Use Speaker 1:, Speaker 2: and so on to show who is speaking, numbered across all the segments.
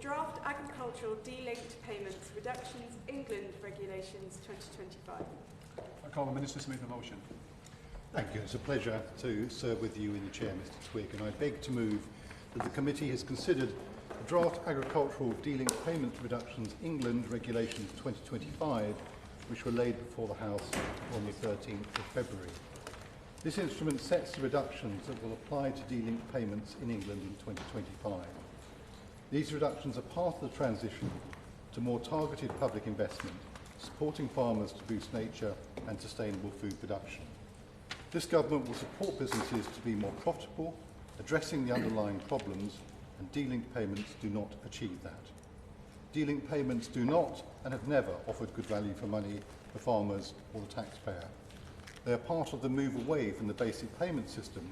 Speaker 1: Draft Agricultural Delinked Payments Reductions England Regulations 2025.
Speaker 2: I call the Minister to make the motion.
Speaker 3: Thank you. It's a pleasure to serve with you in the chair, Mr. Twigg, and I beg to move that the committee has considered the Draft Agricultural Delinked Payments Reductions England Regulations 2025, which were laid before the House on the 13th of February. This instrument sets the reductions that will apply to delinked payments in England in 2025. These reductions are part of the transition to more targeted public investment, supporting farmers to boost nature and sustainable food production. This government will support businesses to be more profitable, addressing the underlying problems, and delinked payments do not achieve that. Delinked payments do not and have never offered good value for money for farmers or the taxpayer. They are part of the move away from the basic payment system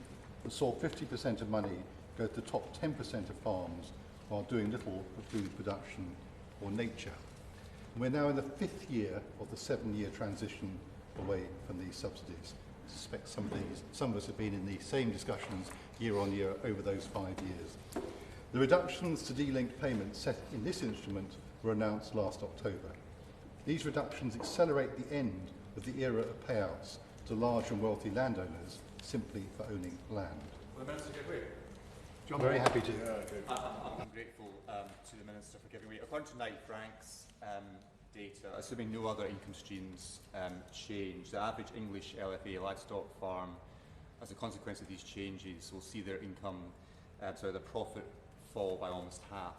Speaker 3: that saw 50% of money go to the top 10% of farms while doing little for food production or nature. And we're now in the 5th year of the 7-year transition away from these subsidies. I suspect some of us have been in the same discussions year on year over those 5 years. The reductions to delinked payments set in this instrument were announced last October. These reductions accelerate the end of the era of payouts to large and wealthy landowners simply for owning land.
Speaker 4: Will the Minister give way?
Speaker 3: John, very happy to.
Speaker 4: I'm grateful to the Minister for giving way. According to Knight Frank's data, assuming no other income streams change, the average English LFA livestock farm, as a consequence of these changes, will see their income, their profit fall by almost half.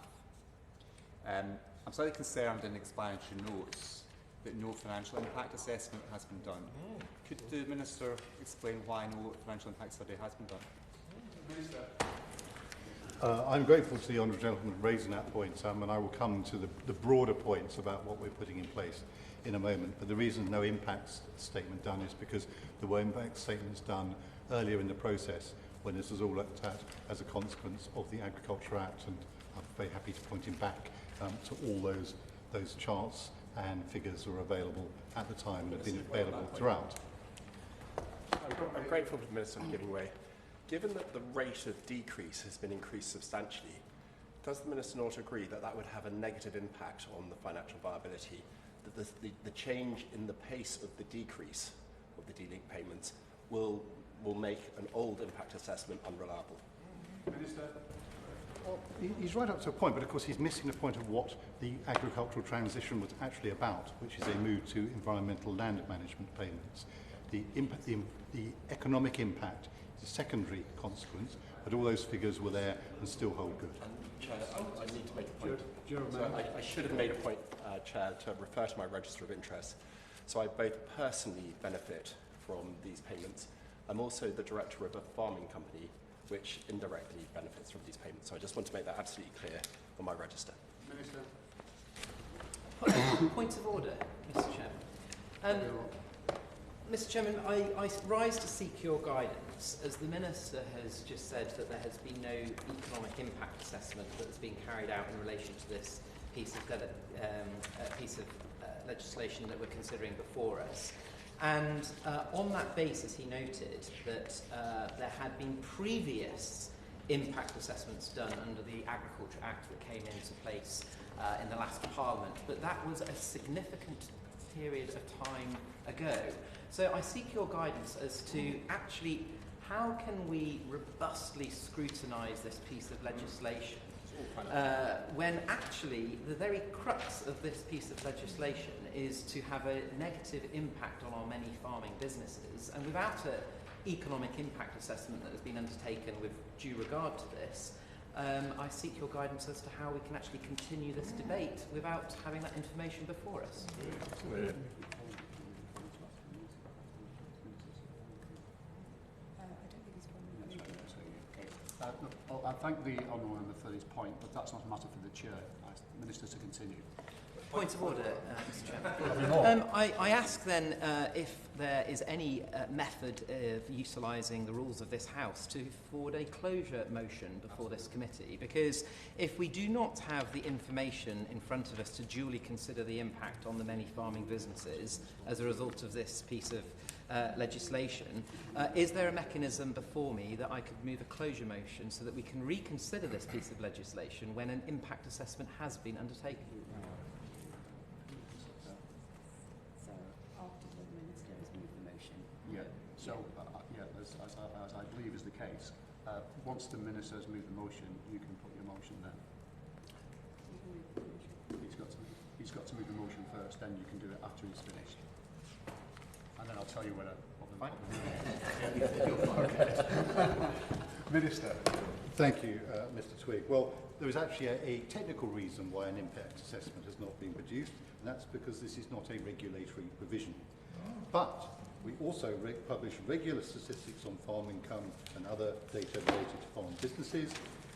Speaker 4: I'm slightly concerned in the explanatory notes that no financial impact assessment has been done. Could the Minister explain why no financial impact study has been done?
Speaker 2: Minister.
Speaker 3: I'm grateful to the honourable gentleman for raising that point, and I will come to the broader points about what we're putting in place in a moment. But the reason no impact statement done is because there were impact statements done earlier in the process when this was all looked at as a consequence of the Agriculture Act, and I'm very happy to point him back to all those charts and figures that were available at the time and have been available throughout.
Speaker 5: I'm grateful to the Minister for giving way. Given that the rate of decrease has been increased substantially, does the Minister not agree that that would have a negative impact on the financial viability, that the change in the pace of the decrease of the delinked payments will make an old impact assessment unreliable?
Speaker 2: Minister.
Speaker 3: Well, he's right up to a point, but of course he's missing the point of what the agricultural transition was actually about, which is a move to environmental land management payments. The economic impact is a secondary consequence, but all those figures were there and still hold good.
Speaker 5: Chair, I need to make a point. So I should have made a point, Chair, to refer to my register of interests. So I both personally benefit from these payments. I'm also the director of a farming company which indirectly benefits from these payments. So I just want to make that absolutely clear on my register.
Speaker 2: Minister.
Speaker 6: Point of order, Mr. Chairman. Mr. Chairman, I rise to seek your guidance, as the Minister has just said that there has been no economic impact assessment that has been carried out in relation to this piece of legislation that we're considering before us. And on that basis, he noted that there had been previous impact assessments done under the Agriculture Act that came into place in the last Parliament, but that was a significant period of time ago. So I seek your guidance as to actually how can we robustly scrutinise this piece of legislation when actually the very crux of this piece of legislation is to have a negative impact on our many farming businesses, and without an economic impact assessment that has been undertaken with due regard to this, I seek your guidance as to how we can actually continue this debate without having that information before us.
Speaker 2: I thank the honourable member for his point, but that's not a matter for the chair. I ask the Minister to continue.
Speaker 6: Point of order, Mr. Chairman. I ask then if there is any method of utilising the rules of this House to forward a closure motion before this committee, because if we do not have the information in front of us to duly consider the impact on the many farming businesses as a result of this piece of legislation. Is there a mechanism before me that I could move a closure motion so that we can reconsider this piece of legislation when an impact assessment has been undertaken?
Speaker 7: So after the Minister has moved the motion.
Speaker 2: Yeah. So, as I believe is the case, once the Minister has moved the motion, you can put your motion then. He's got to move the motion first, then you can do it after he's finished. And then I'll tell you whether...
Speaker 3: Minister. Thank you, Mr. Twigg. Well, there is actually a technical reason why an impact assessment has not been produced, and that's because this is not a regulatory provision. But we also publish regular statistics on farm income and other data related to farm businesses.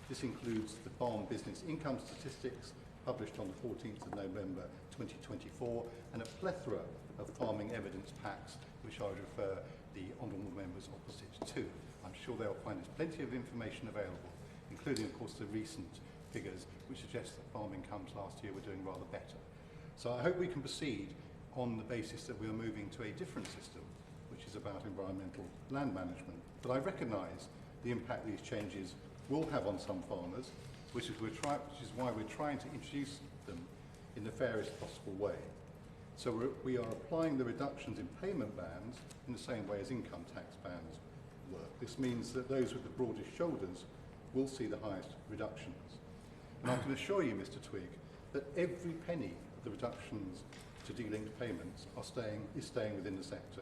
Speaker 3: This includes the farm business income statistics published on the 14th of November 2024 and a plethora of farming evidence packs which I would refer the honourable members opposite to. I'm sure they'll find there's plenty of information available, including of course the recent figures which suggest that farm incomes last year were doing rather better. So I hope we can proceed on the basis that we are moving to a different system which is about environmental land management. But I recognise the impact these changes will have on some farmers, which is why we're trying to introduce them in the fairest possible way. So we are applying the reductions in payment bands in the same way as income tax bands work. This means that those with the broadest shoulders will see the highest reductions. And I can assure you, Mr. Twigg, that every penny of the reductions to delinked payments is staying within the sector.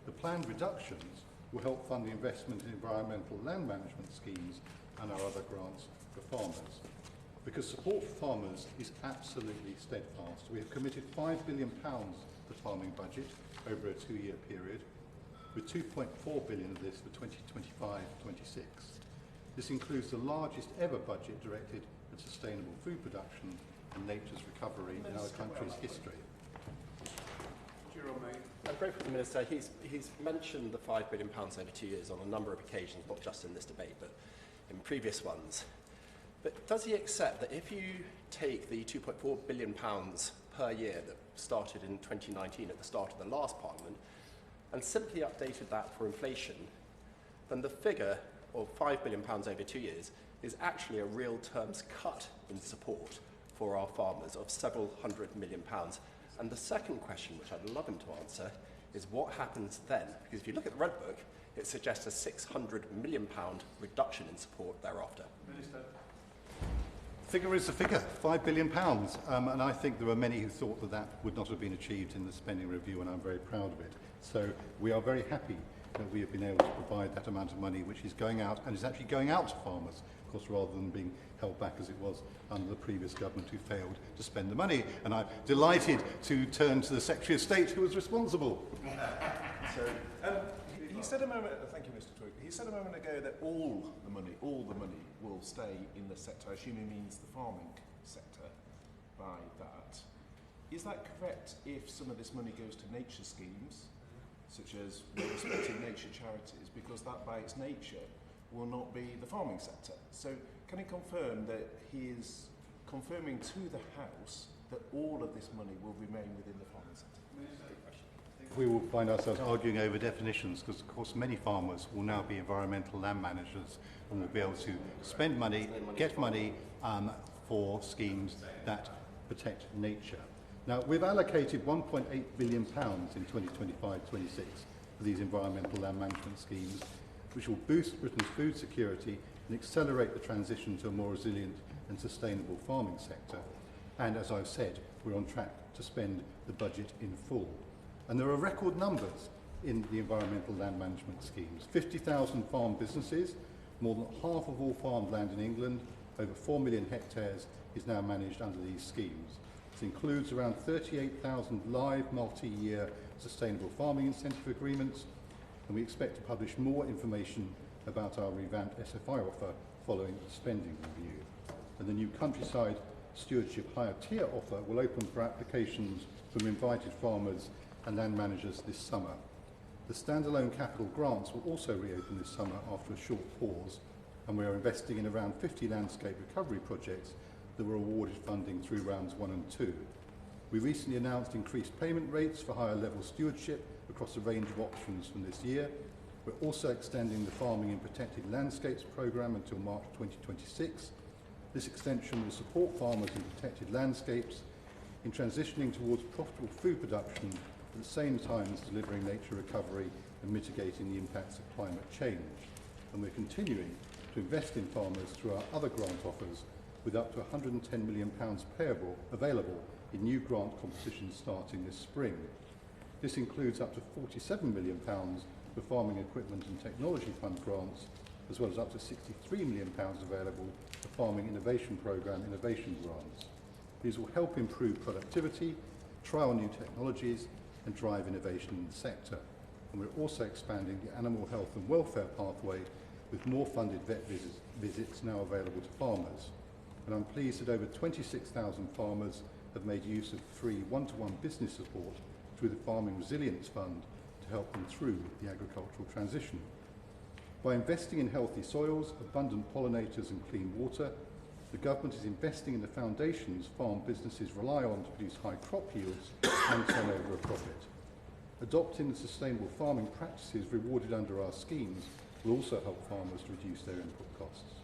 Speaker 3: The planned reductions will help fund the investment in environmental land management schemes and our other grants for farmers. Because support for farmers is absolutely steadfast. We have committed £5 billion to the farming budget over a 2-year period, with £2.4 billion of this for 2025-26. This includes the largest ever budget directed at sustainable food production and nature's recovery in our country's history.
Speaker 5: I'm grateful to the Minister. He's mentioned the £5 billion over 2 years on a number of occasions, not just in this debate, but in previous ones. But does he accept that if you take the £2.4 billion per year that started in 2019 at the start of the last Parliament and simply updated that for inflation, then the figure of £5 billion over 2 years is actually a real terms cut in support for our farmers of several £100 million. And the second question, which I'd love him to answer, is what happens then? Because if you look at the Red Book, it suggests a £600 million reduction in support thereafter.
Speaker 3: Minister. Figure is the figure, £5 billion. And I think there are many who thought that that would not have been achieved in the spending review, and I'm very proud of it. So we are very happy that we have been able to provide that amount of money, which is going out, and is actually going out to farmers, of course, rather than being held back as it was under the previous government who failed to spend the money. And I'm delighted to turn to the Secretary of State who was responsible.
Speaker 8: He said a moment, thank you, Mr. Twigg. He said a moment ago that all the money will stay in the sector. I assume he means the farming sector by that. Is that correct if some of this money goes to nature schemes, such as respecting nature charities, because that by its nature will not be the farming sector? So can he confirm that he is confirming to the House that all of this money will remain within the farming sector?
Speaker 3: We will find ourselves arguing over definitions because, of course, many farmers will now be environmental land managers and will be able to spend money, get money for schemes that protect nature. Now, we've allocated £1.8 billion in 2025-26 for these environmental land management schemes, which will boost Britain's food security and accelerate the transition to a more resilient and sustainable farming sector. And as I've said, we're on track to spend the budget in full. And there are record numbers in the environmental land management schemes. 50,000 farm businesses, more than half of all farmed land in England, over 4 million hectares is now managed under these schemes. This includes around 38,000 live multi-year sustainable farming incentive agreements, and we expect to publish more information about our revamped SFI offer following the spending review. And the new countryside stewardship higher tier offer will open for applications from invited farmers and land managers this summer. The standalone capital grants will also reopen this summer after a short pause, and we are investing in around 50 landscape recovery projects that were awarded funding through rounds 1 and 2. We recently announced increased payment rates for higher level stewardship across a range of options from this year. We're also extending the Farming in Protected Landscapes programme until March 2026. This extension will support farmers in protected landscapes in transitioning towards profitable food production at the same time as delivering nature recovery and mitigating the impacts of climate change. And we're continuing to invest in farmers through our other grant offers, with up to £110 million available in new grant competitions starting this spring. This includes up to £47 million for Farming Equipment and Technology Fund grants, as well as up to £63 million available for Farming Innovation Programme innovation grants. These will help improve productivity, trial new technologies and drive innovation in the sector. And we're also expanding the animal health and welfare pathway with more funded vet visits now available to farmers. And I'm pleased that over 26,000 farmers have made use of free one-to-one business support through the Farming Resilience Fund to help them through the agricultural transition. By investing in healthy soils, abundant pollinators and clean water, the government is investing in the foundations farm businesses rely on to produce high crop yields and turn over a profit. Adopting the sustainable farming practices rewarded under our schemes will also help farmers to reduce their input costs.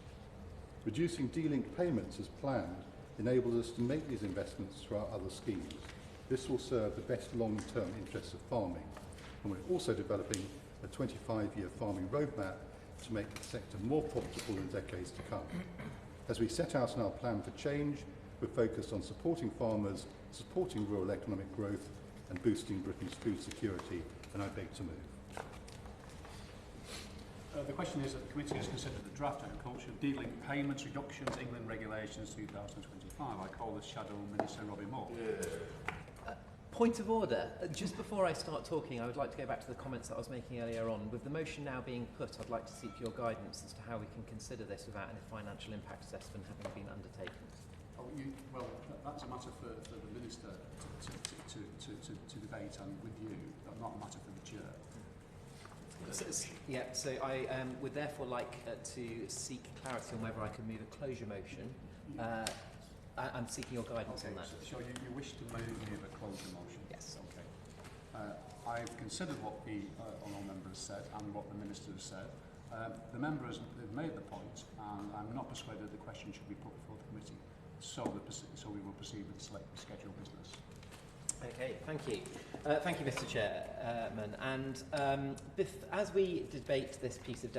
Speaker 3: Reducing delinked payments as planned enables us to make these investments through our other schemes. This will serve the best long-term interests of farming. And we're also developing a 25-year farming roadmap to make the sector more profitable in decades to come. As we set out in our plan for change, we're focused on supporting farmers, supporting rural economic growth and boosting Britain's food security, and I beg to move.
Speaker 2: The question is that the committee has considered the draft agriculture delinked payments reductions England regulations 2025. I call the Shadow Minister Robbie Moore.
Speaker 6: Point of order. Just before I start talking, I would like to go back to the comments that I was making earlier on. With the motion now being put, I'd like to seek your guidance as to how we can consider this without any financial impact assessment having been undertaken.
Speaker 2: Well, that's a matter for the Minister to debate and with you, but not a matter for the Chair.
Speaker 6: So I would therefore like to seek clarity on whether I can move a closure motion. I'm seeking your guidance on that.
Speaker 2: So you wish to move a closure motion?
Speaker 6: Yes.
Speaker 2: Okay. I've considered what the honourable member has said and what the Minister has said. The member has made the point, and I'm not persuaded the question should be put before the committee. So we will proceed with the selected scheduled business.
Speaker 6: Okay, thank you. Thank you, Mr. Chairman. And as we debate this piece of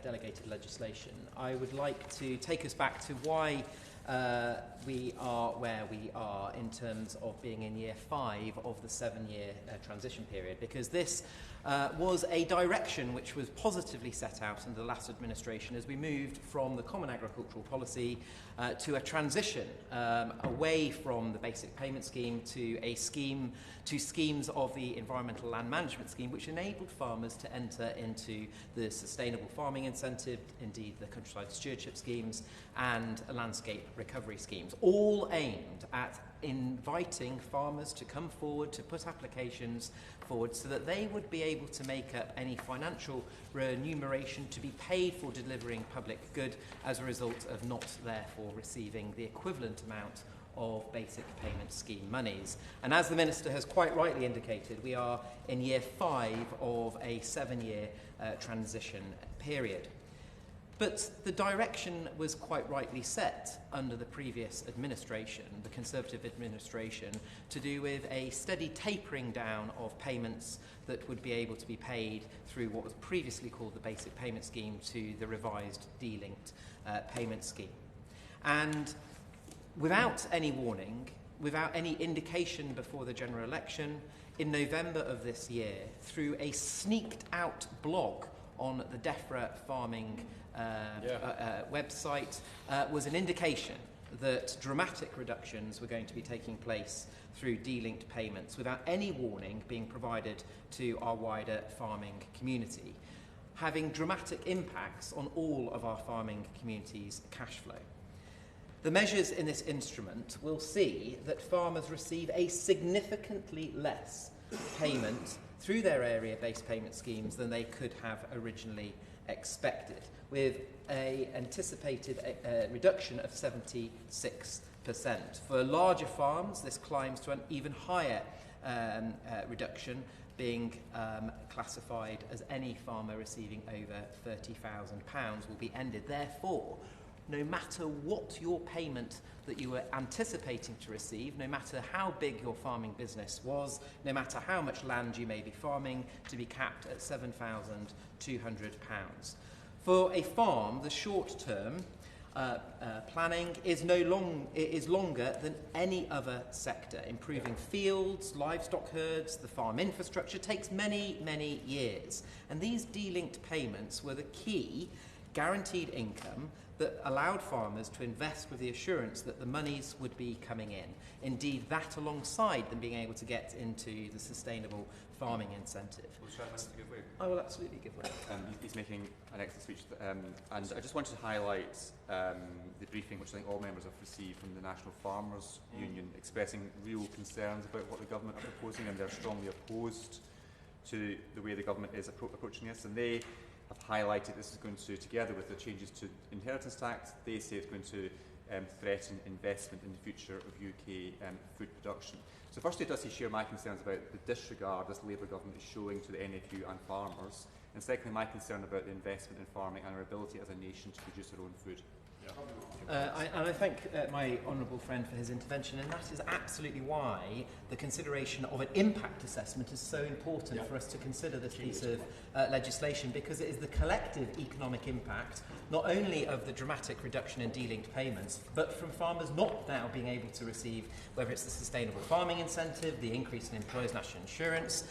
Speaker 6: delegated legislation, I would like to take us back to why we are where we are in terms of being in year 5 of the 7-year transition period, because this was a direction which was positively set out under the last administration as we moved from the Common Agricultural Policy to a transition away from the Basic Payment Scheme to schemes of the Environmental Land Management Scheme, which enabled farmers to enter into the Sustainable Farming Incentive, indeed the Countryside Stewardship Schemes and landscape recovery schemes, all aimed at inviting farmers to come forward, to put applications forward so that they would be able to make up any financial remuneration to be paid for delivering public good as a result of not therefore receiving the equivalent amount of basic payment scheme monies. And as the Minister has quite rightly indicated, we are in year 5 of a 7-year transition period. But the direction was quite rightly set under the previous administration, the Conservative administration, to do with a steady tapering down of payments that would be able to be paid through what was previously called the Basic Payment Scheme to the revised delinked payment scheme. And without any warning, without any indication before the general election, in November of this year, through a sneaked out blog on the DEFRA farming website, was an indication that dramatic reductions were going to be taking place through delinked payments without any warning being provided to our wider farming community, having dramatic impacts on all of our farming community's cash flow. The measures in this instrument will see that farmers receive a significantly less payment through their area-based payment schemes than they could have originally expected, with an anticipated reduction of 76%. For larger farms, this climbs to an even higher reduction, being classified as any farmer receiving over £30,000 will be ended. Therefore, no matter what your payment that you were anticipating to receive, no matter how big your farming business was, no matter how much land you may be farming, to be capped at £7,200. For a farm, the short-term planning is longer than any other sector. Improving fields, livestock herds, the farm infrastructure takes many, many years. And these delinked payments were the key guaranteed income that allowed farmers to invest with the assurance that the monies would be coming in. Indeed, that alongside them being able to get into the sustainable farming incentive.
Speaker 4: Will the Chairman give way?
Speaker 6: I will absolutely give way.
Speaker 4: He's making an excellent speech, and I just wanted to highlight the briefing which I think all members have received from the National Farmers Union, expressing real concerns about what the government are proposing, and they're strongly opposed to the way the government is approaching this, and they have highlighted this is going to, together with the changes to inheritance tax, they say it's going to threaten investment in the future of UK food production. So firstly, does he share my concerns about the disregard this Labour government is showing to the NFU and farmers? And secondly, my concern about the investment in farming and our ability as a nation to produce our own food.
Speaker 6: I thank my honourable friend for his intervention, and that is absolutely why the consideration of an impact assessment is so important for us to consider this piece of legislation, because it is the collective economic impact, not only of the dramatic reduction in delinked payments, but from farmers not now being able to receive, whether it's the sustainable farming incentive, the increase in employers' national insurance,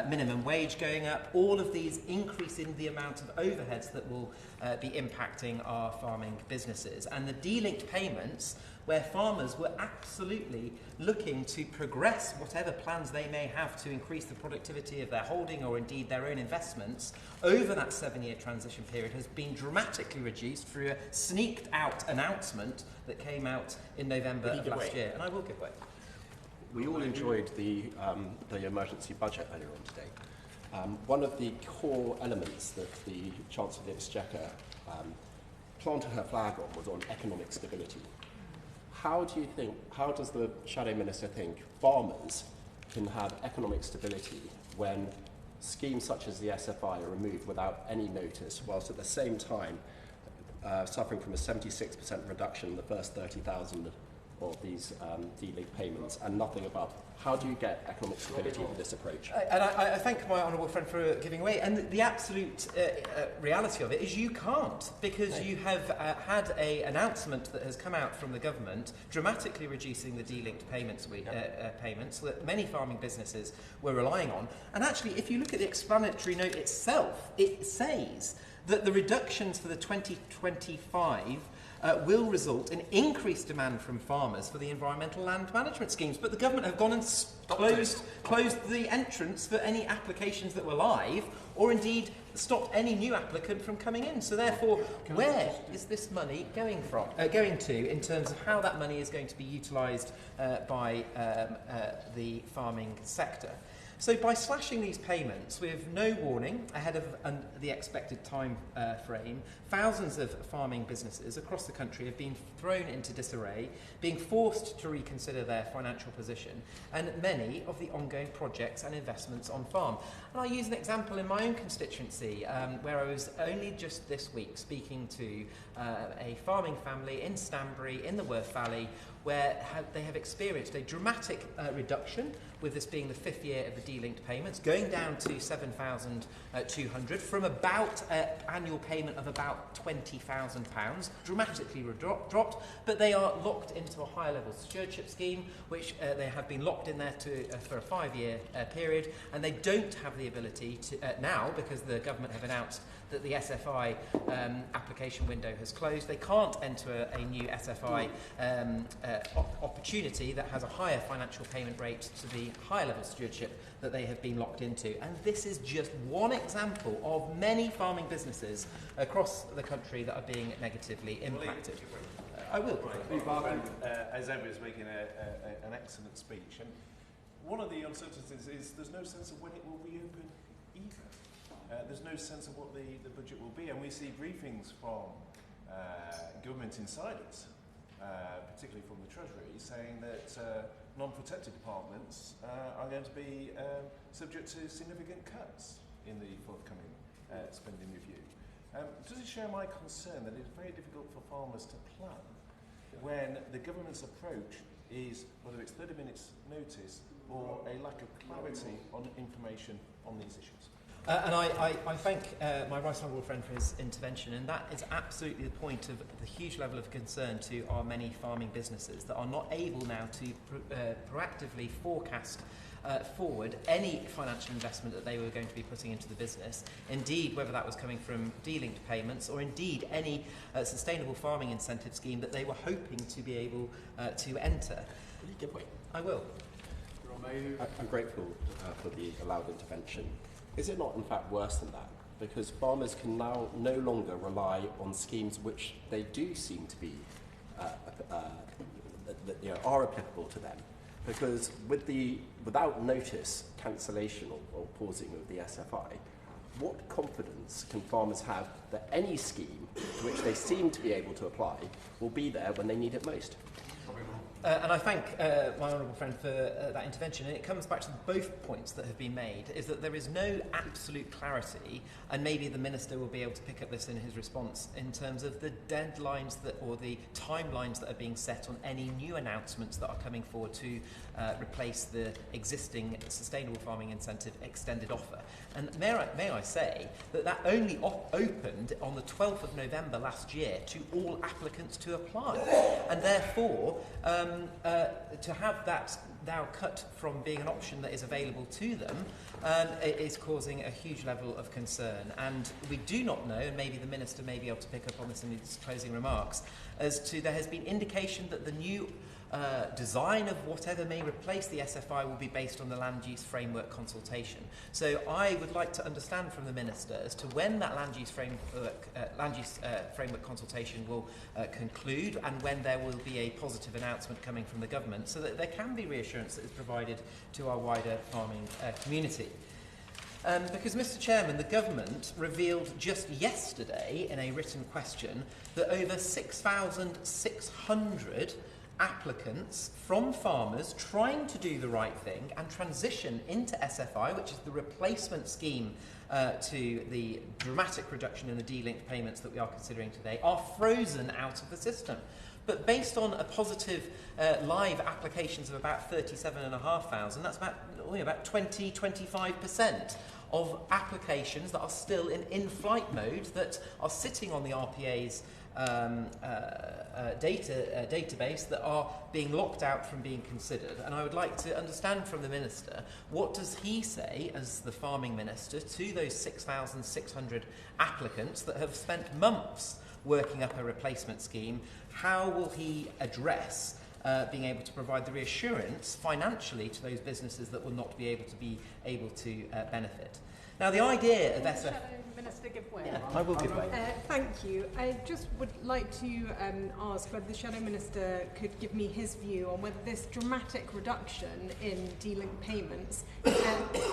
Speaker 6: minimum wage going up, all of these increasing the amount of overheads that will be impacting our farming businesses. And the delinked payments, where farmers were absolutely looking to progress whatever plans they may have to increase the productivity of their holding or indeed their own investments over that 7-year transition period, has been dramatically reduced through a sneaked out announcement that came out in November of last year. And I will give way.
Speaker 5: We all enjoyed the emergency budget earlier on today. One of the core elements that the Chancellor of the Exchequer planted her flag on was on economic stability. How does the Shadow Minister think farmers can have economic stability when schemes such as the SFI are removed without any notice, whilst at the same time suffering from a 76% reduction in the first 30,000 of these delinked payments and nothing above? How do you get economic stability with this approach?
Speaker 6: And I thank my honourable friend for giving way. And the absolute reality of it is you can't, because you have had an announcement that has come out from the government dramatically reducing the delinked payments that many farming businesses were relying on. And actually, if you look at the explanatory note itself, it says that the reductions for the 2025 will result in increased demand from farmers for the environmental land management schemes. But the government have gone and closed the entrance for any applications that were live, or indeed stopped any new applicant from coming in. So therefore, where is this money going to in terms of how that money is going to be utilised by the farming sector? So by slashing these payments with no warning ahead of the expected time frame, thousands of farming businesses across the country have been thrown into disarray, being forced to reconsider their financial position, and many of the ongoing projects and investments on farm. And I'll use an example in my own constituency, where I was only just this week speaking to a farming family in Stanbury in the Worth Valley, where they have experienced a dramatic reduction, with this being the 5th year of the delinked payments, going down to 7,200 from about annual payment of about £20,000, dramatically dropped, but they are locked into a higher level stewardship scheme, which they have been locked in there for a 5-year period, and they don't have the ability to now, because the government have announced that the SFI application window has closed. They can't enter a new SFI opportunity that has a higher financial payment rate to the higher level stewardship that they have been locked into. And this is just one example of many farming businesses across the country that are being negatively impacted. I will.
Speaker 8: As ever, is making an excellent speech. And one of the uncertainties is there's no sense of when it will reopen either. There's no sense of what the budget will be, and we see briefings from government insiders particularly from the Treasury, saying that non-protected departments are going to be subject to significant cuts in the forthcoming spending review. Does it share my concern that it's very difficult for farmers to plan when the government's approach is, whether it's 30 minutes notice or a lack of clarity on information on these issues?
Speaker 6: And I thank my right honourable friend for his intervention, and that is absolutely the point of the huge level of concern to our many farming businesses that are not able now to proactively forecast forward any financial investment that they were going to be putting into the business. Indeed, whether that was coming from delinked payments or indeed any sustainable farming incentive scheme that they were hoping to be able to enter.
Speaker 5: Will you give way?
Speaker 6: I will.
Speaker 5: I'm grateful for the allowed intervention. Is it not, in fact, worse than that? Because farmers can now no longer rely on schemes which they do seem to be are applicable to them. Because without notice cancellation or pausing of the SFI, what confidence can farmers have that any scheme to which they seem to be able to apply will be there when they need it most?
Speaker 6: And I thank my honourable friend for that intervention, and it comes back to both points that have been made, is that there is no absolute clarity, and maybe the Minister will be able to pick up this in his response, in terms of the deadlines or the timelines that are being set on any new announcements that are coming forward to replace the existing Sustainable Farming Incentive extended offer. And may I say that only opened on the 12th of November last year to all applicants to apply, and therefore to have that now cut from being an option that is available to them it is causing a huge level of concern. And we do not know, and maybe the Minister may be able to pick up on this in his closing remarks, as to there has been indication that the new design of whatever may replace the SFI will be based on the land use framework consultation. So I would like to understand from the Minister as to when that land use framework consultation will conclude, and when there will be a positive announcement coming from the government, so that there can be reassurance that is provided to our wider farming community. Because, Mr. Chairman, the government revealed just yesterday in a written question that over 6,600 applicants from farmers trying to do the right thing and transition into SFI, which is the replacement scheme to the dramatic reduction in the delinked payments that we are considering today, are frozen out of the system. But based on a positive live applications of about 37,500, that's about 20-25% of applications that are still in in-flight mode, that are sitting on the RPA's database, that are being locked out from being considered. And I would like to understand from the Minister, what does he say as the Farming Minister to those 6,600 applicants that have spent months working up a replacement scheme? How will he address being able to provide the reassurance financially to those businesses that will not be able to benefit? Now, the idea of SFI...
Speaker 1: Minister, give way.
Speaker 6: Yeah, I will give way.
Speaker 1: Thank you. I just would like to ask whether the Shadow Minister could give me his view on whether this dramatic reduction in delinked payments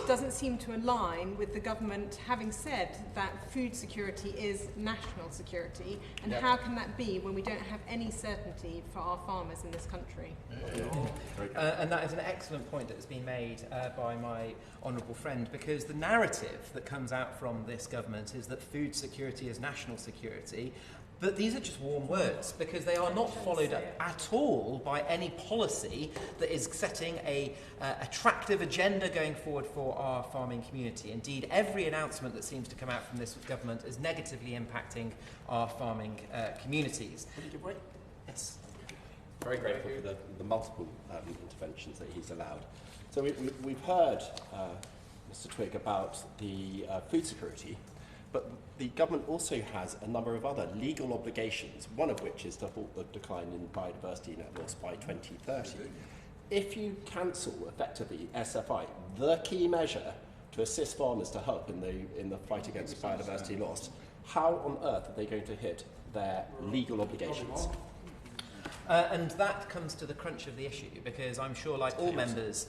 Speaker 1: doesn't seem to align with the government having said that food security is national security, and how can that be when we don't have any certainty for our farmers in this country?
Speaker 6: And that is an excellent point that has been made by my honourable friend, because the narrative that comes out from this government is that food security is national security, but these are just warm words, because they are not followed up at all by any policy that is setting a attractive agenda going forward for our farming community. Indeed, every announcement that seems to come out from this government is negatively impacting our farming communities.
Speaker 5: Will you give way?
Speaker 6: Yes.
Speaker 5: Very grateful for the multiple interventions that he's allowed. So we've heard, Mr. Twigg, about the food security, but the government also has a number of other legal obligations, one of which is to halt the decline in biodiversity net loss by 2030. If you cancel, effectively, SFI, the key measure to assist farmers to help in the fight against biodiversity loss, how on earth are they going to hit their legal obligations?
Speaker 6: And that comes to the crunch of the issue, because I'm sure, like all members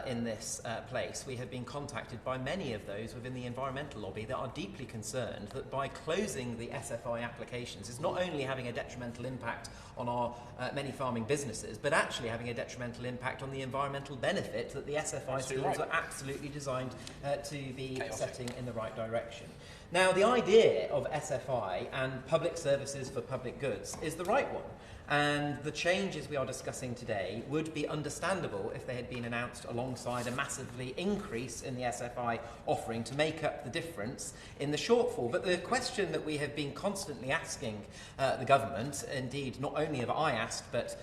Speaker 6: in this place, we have been contacted by many of those within the environmental lobby that are deeply concerned that by closing the SFI applications is not only having a detrimental impact on our many farming businesses, but actually having a detrimental impact on the environmental benefit that the SFI schemes are absolutely designed to be setting in the right direction. Now, the idea of SFI and public services for public goods is the right one. And the changes we are discussing today would be understandable if they had been announced alongside a massively increase in the SFI offering to make up the difference in the shortfall. But the question that we have been constantly asking the government, indeed not only have I asked but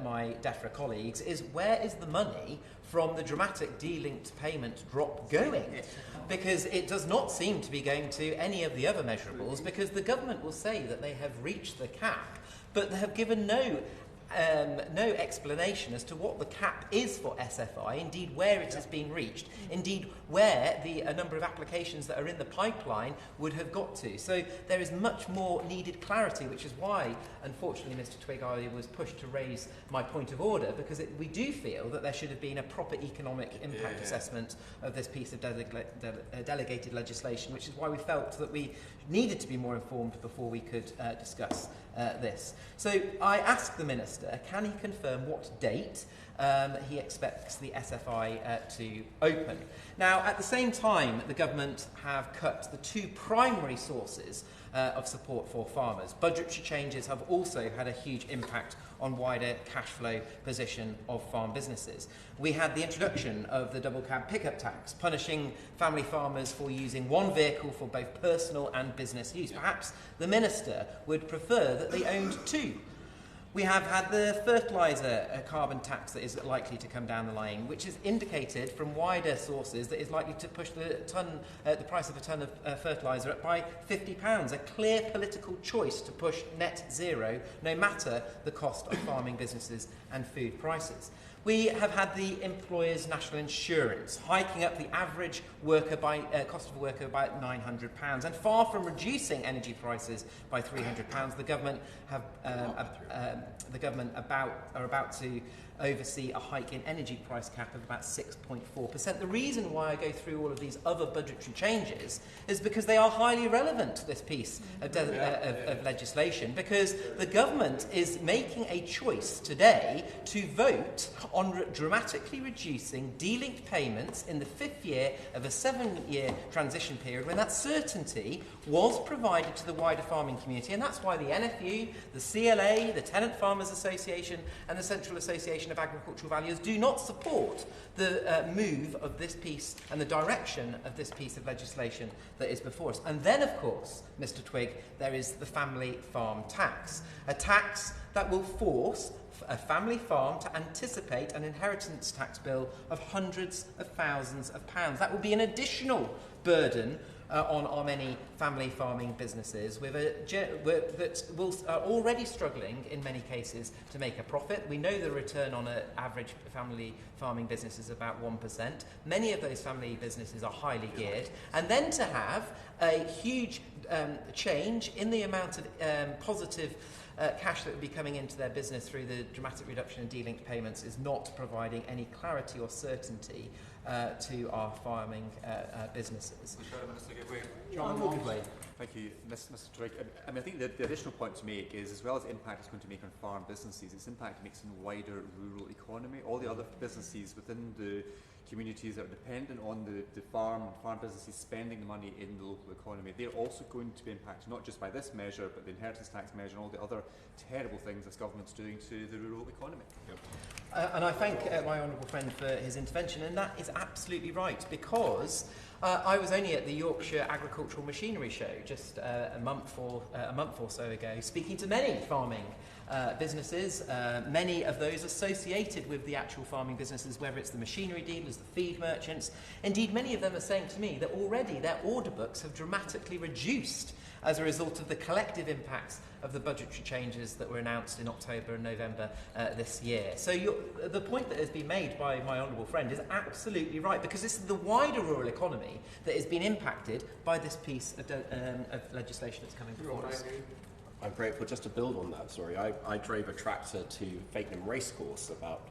Speaker 6: my DEFRA colleagues, is where is the money from the dramatic delinked payment drop going? Because it does not seem to be going to any of the other measurables, because the government will say that they have reached the cap, but they have given no explanation as to what the cap is for SFI, indeed where it has been reached, indeed where a number of applications that are in the pipeline would have got to. So there is much more needed clarity, which is why, unfortunately, Mr. Twigg, I was pushed to raise my point of order, because we do feel that there should have been a proper economic impact assessment of this piece of delegated legislation, which is why we felt that we needed to be more informed before we could discuss this. So I asked the Minister, can he confirm what date he expects the SFI to open? Now, at the same time, the government have cut the two primary sources of support for farmers. Budgetary changes have also had a huge impact on wider cash flow position of farm businesses. We had the introduction of the double cab pickup tax, punishing family farmers for using one vehicle for both personal and business use. Perhaps the Minister would prefer that they owned two. We have had the fertiliser carbon tax that is likely to come down the line, which is indicated from wider sources that is likely to push the price of a tonne of fertiliser up by £50. A clear political choice to push net zero, no matter the cost of farming businesses and food prices. We have had the employer's national insurance, hiking up the average cost of a worker by £900. And far from reducing energy prices by £300, the government are about to oversee a hike in energy price cap of about 6.4%. The reason why I go through all of these other budgetary changes is because they are highly relevant to this piece of legislation, because the government is making a choice today to vote on dramatically reducing delinked payments in the 5th year of a 7-year transition period, when that certainty was provided to the wider farming community. And that's why the NFU, the CLA, the Tenant Farmers Association and the Central Association of Agricultural Valuers do not support the move of this piece and the direction of this piece of legislation that is before us. And then, of course, Mr. Twigg, there is the family farm tax, a tax that will force a family farm to anticipate an inheritance tax bill of hundreds of thousands of pounds. That will be an additional burden on our many family farming businesses that are already struggling in many cases to make a profit. We know the return on an average family farming business is about 1%. Many of those family businesses are highly geared. And then to have a huge change in the amount of positive cash that would be coming into their business through the dramatic reduction in delinked payments is not providing any clarity or certainty to our farming businesses.
Speaker 4: Thank you, Mr. Twigg. I mean, I think the additional point to make is, as well as the impact it's going to make on farm businesses, its impact makes in the wider rural economy. All the other businesses within the communities that are dependent on the farm businesses spending the money in the local economy, they're also going to be impacted not just by this measure, but the inheritance tax measure and all the other terrible things this government's doing to the rural economy. Yep.
Speaker 6: And I thank my honourable friend for his intervention, and that is absolutely right, because I was only at the Yorkshire Agricultural Machinery Show just a month or so ago, speaking to many farming businesses, many of those associated with the actual farming businesses, whether it's the machinery dealers, the feed merchants. Indeed, many of them are saying to me that already their order books have dramatically reduced as a result of the collective impacts of the budgetary changes that were announced in October and November this year. So the point that has been made by my honourable friend is absolutely right, because this is the wider rural economy that has been impacted by this piece of legislation that's coming before us.
Speaker 5: I'm grateful. Just to build on that, sorry, I drove a tractor to Fakenham Racecourse about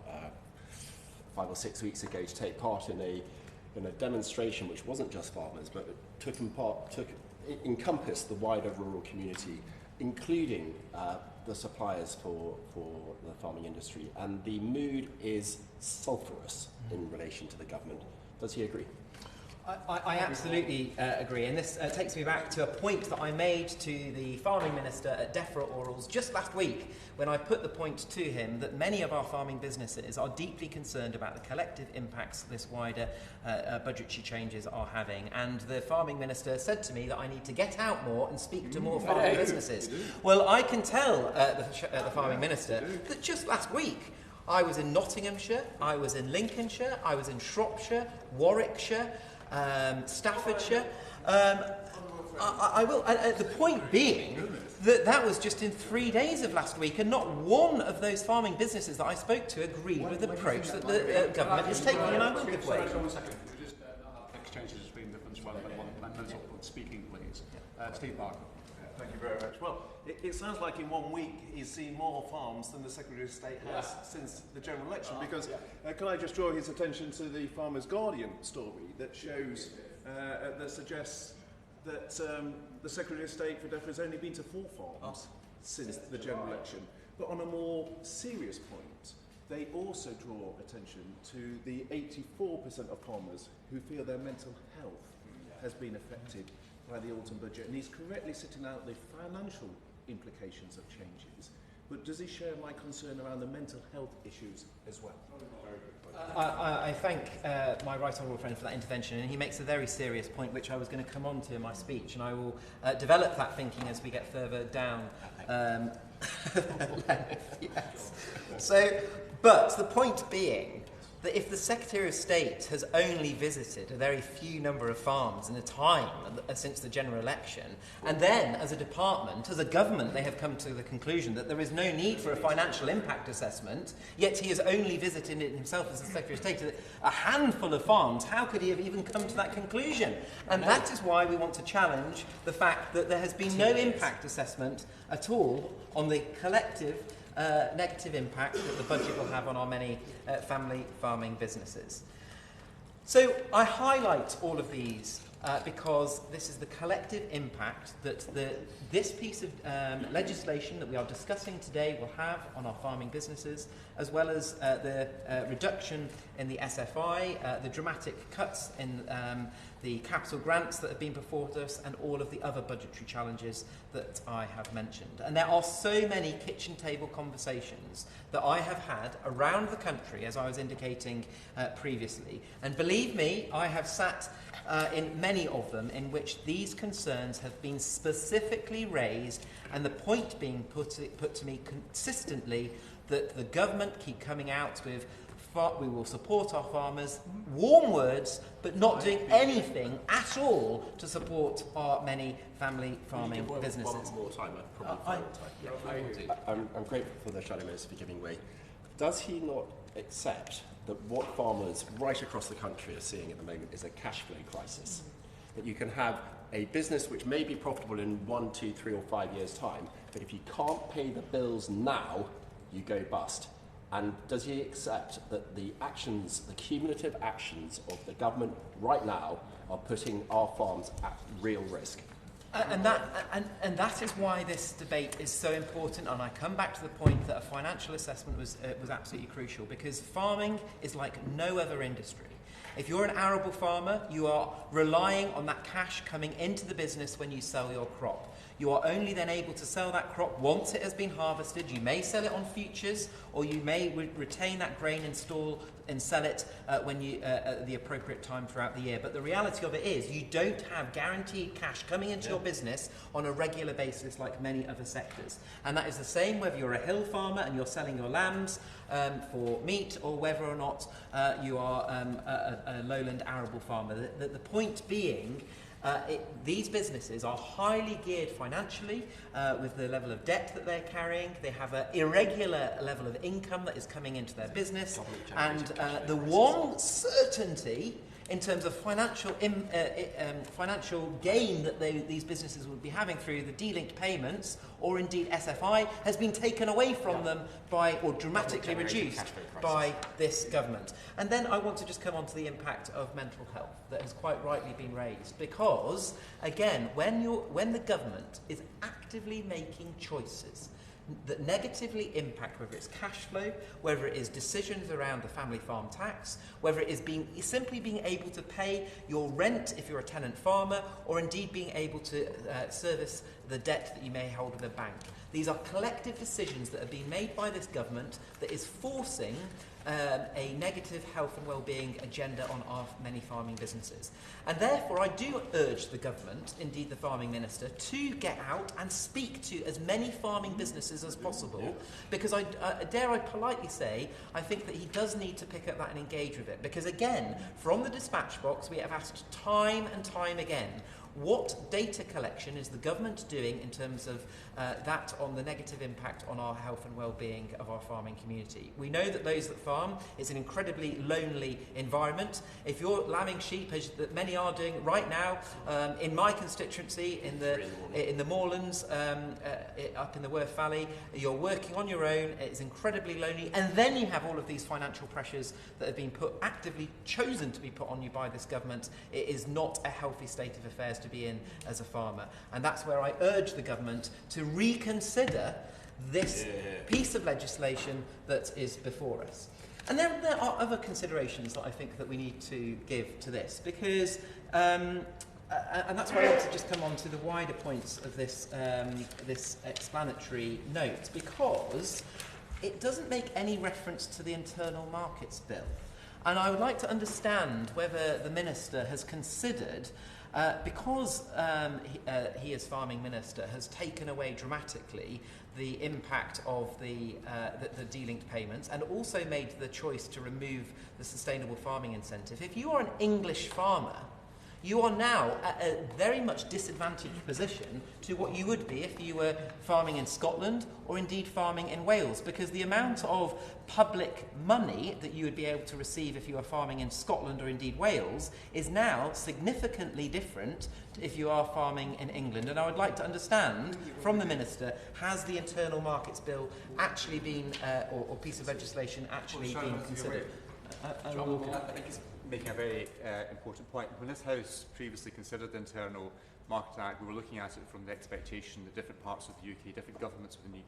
Speaker 5: 5 or 6 weeks ago to take part in a demonstration which wasn't just farmers, but encompassed the wider rural community, including the suppliers for the farming industry. And the mood is sulphurous in relation to the government. Does he agree?
Speaker 6: I absolutely agree, and this takes me back to a point that I made to the farming minister at DEFRA Orals just last week, when I put the point to him that many of our farming businesses are deeply concerned about the collective impacts this wider budgetary changes are having. And the farming minister said to me that I need to get out more and speak to more farming businesses. Well, I can tell the farming minister that just last week I was in Nottinghamshire, I was in Lincolnshire, I was in Shropshire, Warwickshire, Staffordshire. I will. The point being that was just in 3 days of last week, and not one of those farming businesses that I spoke to agreed with the approach that the government is taking, and I will give way.
Speaker 2: One second. Just exchanges between different as well. Members up speaking, please. Steve Barker.
Speaker 8: Thank you very much. Well, it sounds like in 1 week he's seen more farms than the Secretary of State has since the general election. Because can I just draw his attention to the Farmers Guardian story that shows that suggests that the Secretary of State for DEFRA has only been to 4 farms since the general election. But on a more serious point, they also draw attention to the 84% of farmers who feel their mental health has been affected by the autumn budget, and he's correctly setting out the financial implications of changes. But does he share my concern around the mental health issues as well?
Speaker 6: I thank my right honourable friend for that intervention, and he makes a very serious point which I was going to come on to in my speech, and I will develop that thinking as we get further down. Yes. So, but the point being that if the Secretary of State has only visited a very few number of farms in the time since the general election, and then as a department, as a government, they have come to the conclusion that there is no need for a financial impact assessment, yet he has only visited it himself as the Secretary of State a handful of farms, how could he have even come to that conclusion? And that is why we want to challenge the fact that there has been no impact assessment at all on the collective negative impact that the budget will have on our many family farming businesses. So I highlight all of these because this is the collective impact that this piece of legislation that we are discussing today will have on our farming businesses, as well as the reduction in the SFI, the dramatic cuts in the capital grants that have been before us, and all of the other budgetary challenges that I have mentioned. And there are so many kitchen table conversations that I have had around the country, as I was indicating previously. And believe me, I have sat in many of them in which these concerns have been specifically raised, and the point being put to me consistently that the government keep coming out with we will support our farmers, warm words, but not doing anything at all to support our many family farming businesses.
Speaker 5: One more time, I'm grateful for the Shadow Minister for giving way. Does he not accept that what farmers right across the country are seeing at the moment is a cash flow crisis? That you can have a business which may be profitable in 1, 2, 3 or 5 years' time, but if you can't pay the bills now, you go bust. And does he accept that the cumulative actions of the government right now are putting our farms at real risk?
Speaker 6: And that is why this debate is so important, and I come back to the point that a financial assessment was absolutely crucial, because farming is like no other industry. If you're an arable farmer, you are relying on that cash coming into the business when you sell your crop. You are only then able to sell that crop once it has been harvested. You may sell it on futures, or you may retain that grain and sell it when at the appropriate time throughout the year. But the reality of it is you don't have guaranteed cash coming into your business on a regular basis like many other sectors. And that is the same whether you're a hill farmer and you're selling your lambs for meat, or whether or not you are a lowland arable farmer. The point being, these businesses are highly geared financially with the level of debt that they're carrying. They have an irregular level of income that is coming into their business. And the one certainty in terms of financial gain that these businesses would be having through the delinked payments, or indeed SFI, has been taken away from them by, or dramatically reduced by this government. And then I want to just come on to the impact of mental health that has quite rightly been raised, because again, when the government is actively making choices that negatively impact, whether it's cash flow, whether it is decisions around the family farm tax, whether it is simply being able to pay your rent if you're a tenant farmer, or indeed being able to service the debt that you may hold with a bank. These are collective decisions that have been made by this government that is forcing a negative health and well-being agenda on our many farming businesses. And therefore I do urge the government, indeed the farming minister, to get out and speak to as many farming businesses as possible, because dare I politely say, I think that he does need to pick up that and engage with it. Because again, from the dispatch box, we have asked time and time again, what data collection is the government doing in terms of that on the negative impact on our health and well-being of our farming community? We know that those that farm, it's an incredibly lonely environment. If you're lambing sheep, as that many are doing right now, in my constituency, in the moorlands, up in the Worth Valley, you're working on your own, it's incredibly lonely, and then you have all of these financial pressures that have been actively chosen to be put on you by this government. It is not a healthy state of affairs to be in as a farmer, and that's where I urge the government to reconsider this piece of legislation that is before us. And there are other considerations that I think that we need to give to this, because and that's why I want to just come on to the wider points of this this explanatory note, because it doesn't make any reference to the Internal Markets Bill. And I would like to understand whether the Minister has considered, because he as Farming Minister has taken away dramatically the impact of the delinked payments, and also made the choice to remove the sustainable farming incentive. If you are an English farmer, you are now at a very much disadvantaged position to what you would be if you were farming in Scotland or indeed farming in Wales, because the amount of public money that you would be able to receive if you are farming in Scotland or indeed Wales is now significantly different if you are farming in England. And I would like to understand from the Minister, has the Internal Markets Bill actually been, or piece of legislation actually been considered?
Speaker 4: I think it's making a very important point. When this House previously considered the Internal Market Act, we were looking at it from the expectation that different parts of the UK, different governments within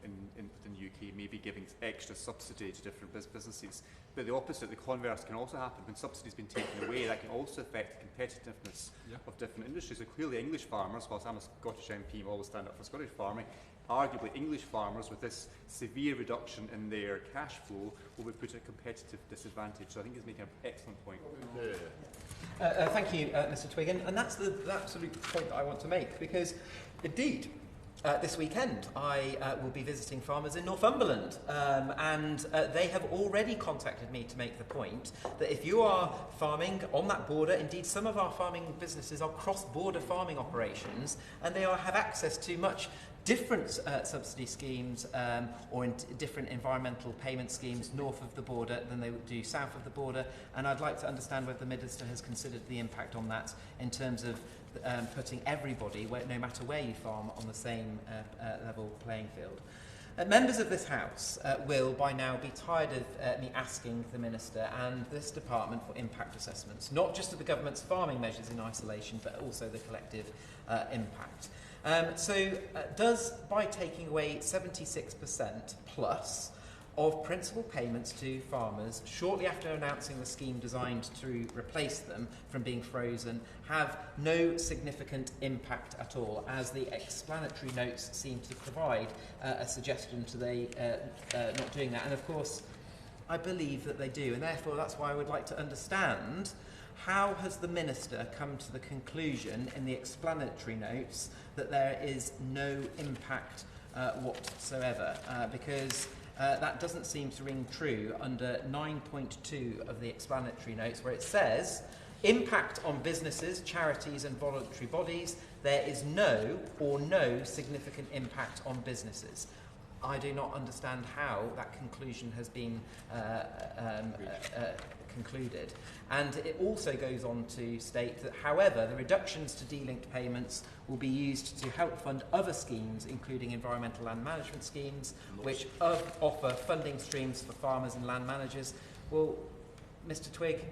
Speaker 4: the UK may be giving extra subsidy to different businesses. But the opposite, the converse, can also happen. When subsidies have been taken away, that can also affect the competitiveness of different industries. So clearly English farmers, whilst I'm a Scottish MP, I always stand up for Scottish farming, arguably English farmers with this severe reduction in their cash flow will be put at a competitive disadvantage. So I think he's making an excellent point.
Speaker 6: Thank you, Mr. Twiggan, and that's the absolute point that I want to make, because indeed this weekend I will be visiting farmers in Northumberland, and they have already contacted me to make the point that if you are farming on that border, indeed some of our farming businesses are cross-border farming operations, and they have access to much different subsidy schemes or different environmental payment schemes north of the border than they would do south of the border, and I'd like to understand whether the Minister has considered the impact on that in terms of putting everybody, no matter where you farm, on the same level playing field. Members of this House will by now be tired of me asking the Minister and this department for impact assessments, not just of the government's farming measures in isolation, but also the collective impact. Does, by taking away 76% plus of principal payments to farmers shortly after announcing the scheme designed to replace them from being frozen, have no significant impact at all, as the explanatory notes seem to provide a suggestion to they not doing that? And of course, I believe that they do, and therefore that's why I would like to understand, how has the Minister come to the conclusion in the explanatory notes that there is no impact whatsoever? Because that doesn't seem to ring true under 9.2 of the explanatory notes, where it says, impact on businesses, charities and voluntary bodies, there is no significant impact on businesses. I do not understand how that conclusion has been concluded. And it also goes on to state that, however, the reductions to delinked payments will be used to help fund other schemes, including environmental land management schemes, which offer funding streams for farmers and land managers. Well, Mr. Twigg,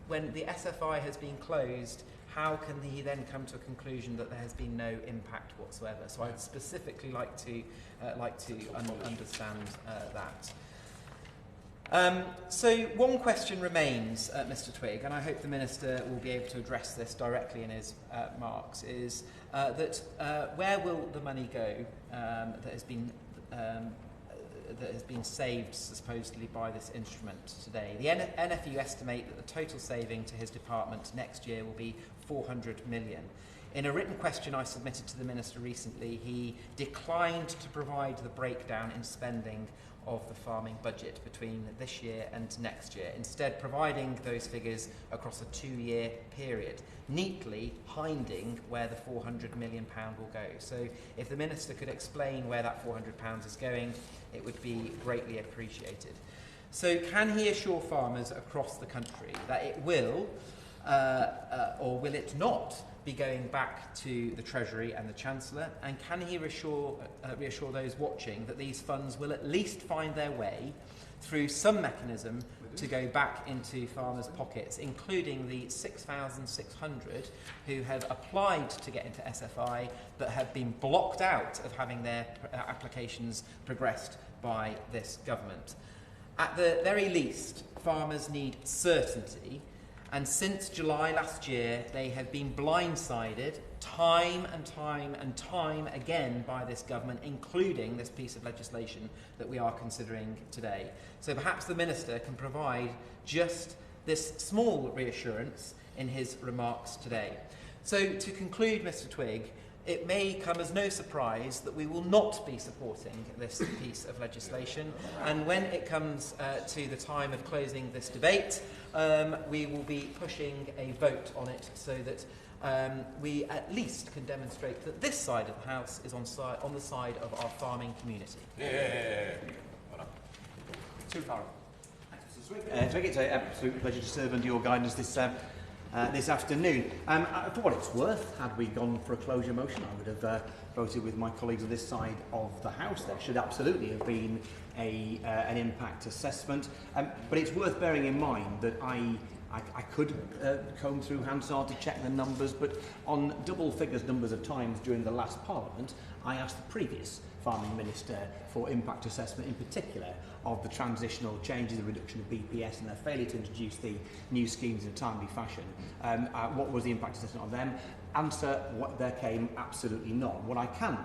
Speaker 6: when the SFI has been closed, how can he then come to a conclusion that there has been no impact whatsoever? So I'd specifically like to understand that. So one question remains, Mr. Twigg, and I hope the Minister will be able to address this directly in his remarks, is that where will the money go that has been saved supposedly by this instrument today? The NFU estimate that the total saving to his department next year will be 400 million. In a written question I submitted to the Minister recently, he declined to provide the breakdown in spending of the farming budget between this year and next year, instead providing those figures across a 2-year period, neatly hiding where the £400 million will go. So if the Minister could explain where that £400 is going, it would be greatly appreciated. So can he assure farmers across the country that it will, or will it not, be going back to the Treasury and the Chancellor? And can he reassure those watching that these funds will at least find their way through some mechanism to go back into farmers' pockets, including the 6,600 who have applied to get into SFI but have been blocked out of having their applications progressed by this government? At the very least, farmers need certainty. And since July last year, they have been blindsided time and time again by this government, including this piece of legislation that we are considering today. So perhaps the Minister can provide just this small reassurance in his remarks today. So to conclude, Mr. Twigg, it may come as no surprise that we will not be supporting this piece of legislation, and when it comes to the time of closing this debate, we will be pushing a vote on it so that we at least can demonstrate that this side of the House is on the side of our farming community.
Speaker 2: Too far.
Speaker 9: Twigg, it's an absolute pleasure to serve under your guidance this afternoon. For what it's worth, had we gone for a closure motion, I would have voted with my colleagues on this side of the House. There should absolutely have been an impact assessment, but it's worth bearing in mind that I could comb through Hansard to check the numbers, but on double figures numbers of times during the last Parliament, I asked the previous Farming Minister for impact assessment, in particular of the transitional changes, the reduction of BPS and their failure to introduce the new schemes in a timely fashion. What was the impact assessment on them? Answer, there came absolutely none. What I can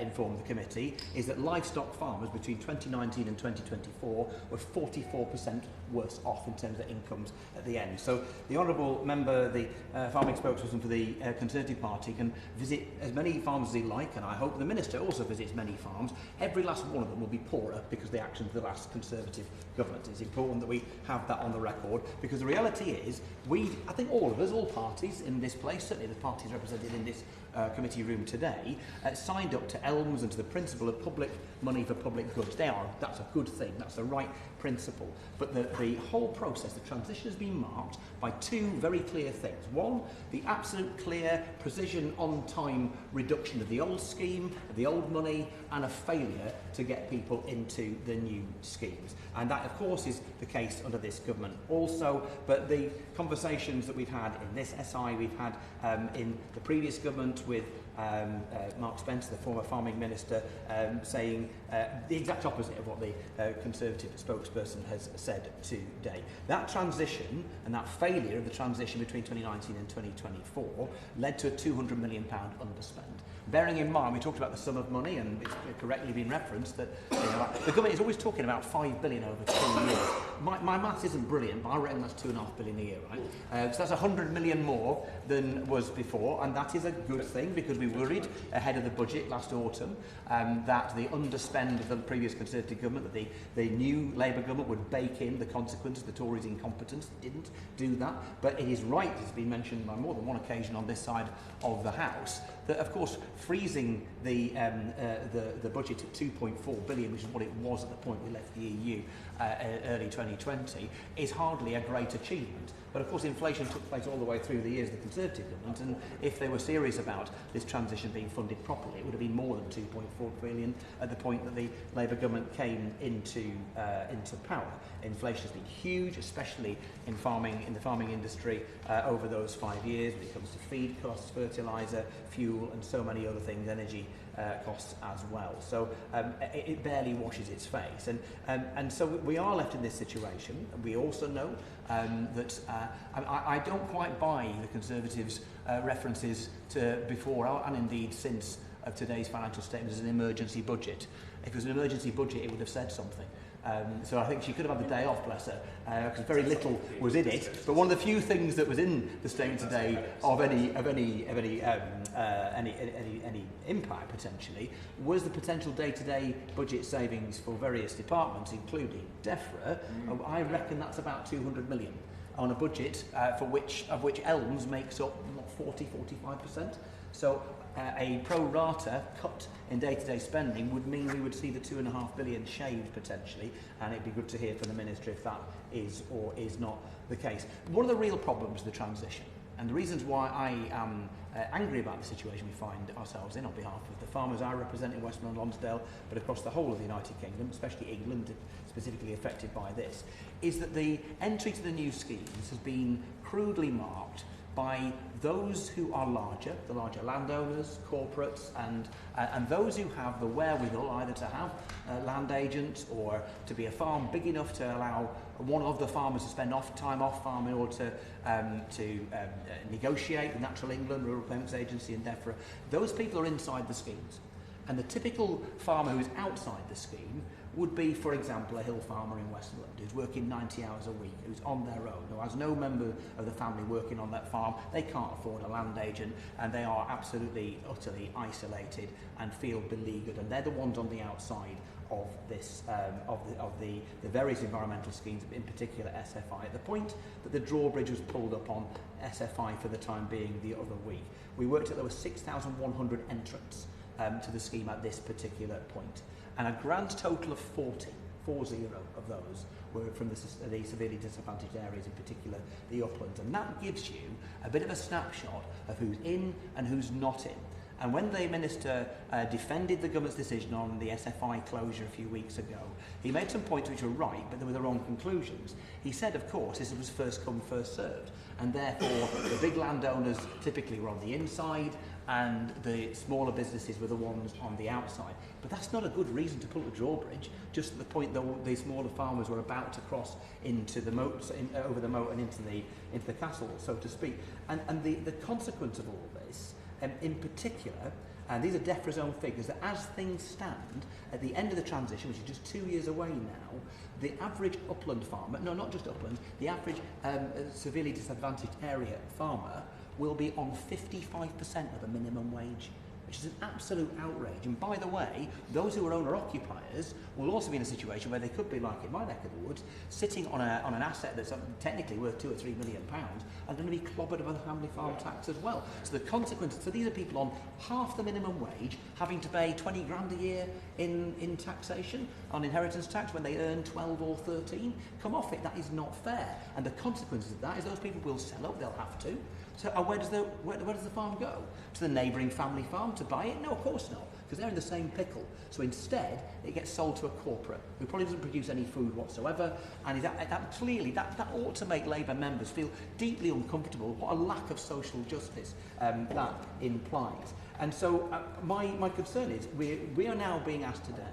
Speaker 9: inform the committee is that livestock farmers between 2019 and 2024 were 44% worse off in terms of incomes at the end. So the honourable member, the farming spokesperson for the Conservative Party, can visit as many farms as he like, and I hope the Minister also visits many farms. Every last one of them will be poorer because of the actions of the last Conservative government. It's important that we have that on the record, because the reality is, I think all of us, all parties in this place, certainly the parties represented in this committee room today, signed up to ELMS and to the principle of public money for public goods. That's a good thing, that's the right principle. But the whole process, the transition, has been marked by two very clear things. One, the absolute clear precision on time reduction of the old scheme, of the old money, and a failure to get people into the new schemes. And that, of course, is the case under this government also. But the conversations that we've had in this SI, we've had in the previous government with Mark Spencer, the former farming minister, saying the exact opposite of what the Conservative spokesperson has said today. That transition and that failure of the transition between 2019 and 2024 led to a £200 million underspend. Bearing in mind, we talked about the sum of money, and it's correctly been referenced that the government is always talking about £5 billion over 2 years. My maths isn't brilliant, but I reckon that's £2.5 billion a year, right? So that's 100 million more than was before, and that is a good thing, because we worried ahead of the budget last autumn that the underspend of the previous Conservative government, that the new Labour government would bake in the consequences of the Tories' incompetence. It didn't do that, but it is right, it's been mentioned by more than one occasion on this side of the House, that of course freezing the budget at 2.4 billion, which is what it was at the point we left the EU early 2020, is hardly a great achievement. But of course inflation took place all the way through the years of the Conservative government, and if they were serious about this transition being funded properly, it would have been more than 2.4 billion at the point that the Labour government came into power. Inflation has been huge, especially in the farming industry over those 5 years when it comes to feed costs, fertiliser, fuel and so many other things, energy costs as well. So it barely washes its face. And so we are left in this situation. We also know that I don't quite buy the Conservatives' references to before and indeed since of today's financial statement as an emergency budget. If it was an emergency budget, it would have said something. So I think she could have had the day off, bless her, because very little was in it. But one of the few things that was in the statement today of any impact potentially was the potential day-to-day budget savings for various departments, including DEFRA. I reckon that's about 200 million on a budget of which Elms makes up 40-45%. So a pro rata cut in day-to-day spending would mean we would see the 2.5 billion shaved potentially, and it'd be good to hear from the Minister if that is or is not the case. One of the real problems of the transition, and the reasons why I am angry about the situation we find ourselves in on behalf of the farmers I represent in Westmorland and Lonsdale, but across the whole of the United Kingdom, especially England, specifically affected by this, is that the entry to the new schemes has been crudely marked by those who are larger, the larger landowners, corporates, and those who have the wherewithal either to have land agents or to be a farm big enough to allow one of the farmers to spend time off farm in order to negotiate with Natural England, Rural Payments Agency and DEFRA. Those people are inside the schemes. And the typical farmer who's outside the scheme would be, for example, a hill farmer in Westmorland who's working 90 hours a week, who's on their own, who has no member of the family working on that farm. They can't afford a land agent, and they are absolutely, utterly isolated and feel beleaguered. And they're the ones on the outside of this, of the various environmental schemes, in particular SFI. At the point that the drawbridge was pulled up on SFI for the time being the other week, we worked out there were 6,100 entrants to the scheme at this particular point. And a grand total of 40 of those were from the severely disadvantaged areas, in particular the uplands. And that gives you a bit of a snapshot of who's in and who's not in. And when the Minister defended the government's decision on the SFI closure a few weeks ago, he made some points which were right, but they were the wrong conclusions. He said, of course, this was first come, first served, and therefore the big landowners typically were on the inside, and the smaller businesses were the ones on the outside. But that's not a good reason to pull the drawbridge, just at the point that the smaller farmers were about to cross into the moat, over the moat and into the castle, so to speak. And the consequence of all this, in particular, and these are DEFRA's own figures, that as things stand, at the end of the transition, which is just 2 years away now, the average upland farmer, no, not just upland, the average severely disadvantaged area farmer will be on 55% of the minimum wage, which is an absolute outrage. And by the way, those who are owner-occupiers will also be in a situation where they could be, like in my neck of the woods, sitting on an asset that's technically worth £2 or £3 million and going to be clobbered with a family farm tax as well. So the consequences, so these are people on half the minimum wage having to pay 20 grand a year in taxation, on inheritance tax, when they earn 12 or 13. Come off it, that is not fair. And the consequences of that is those people will sell up, they'll have to. So where does the farm go? To the neighbouring family farm to buy it? No, of course not, because they're in the same pickle. So instead, it gets sold to a corporate who probably doesn't produce any food whatsoever, and that ought to make Labour members feel deeply uncomfortable. What a lack of social justice that implies. And so my concern is we are now being asked today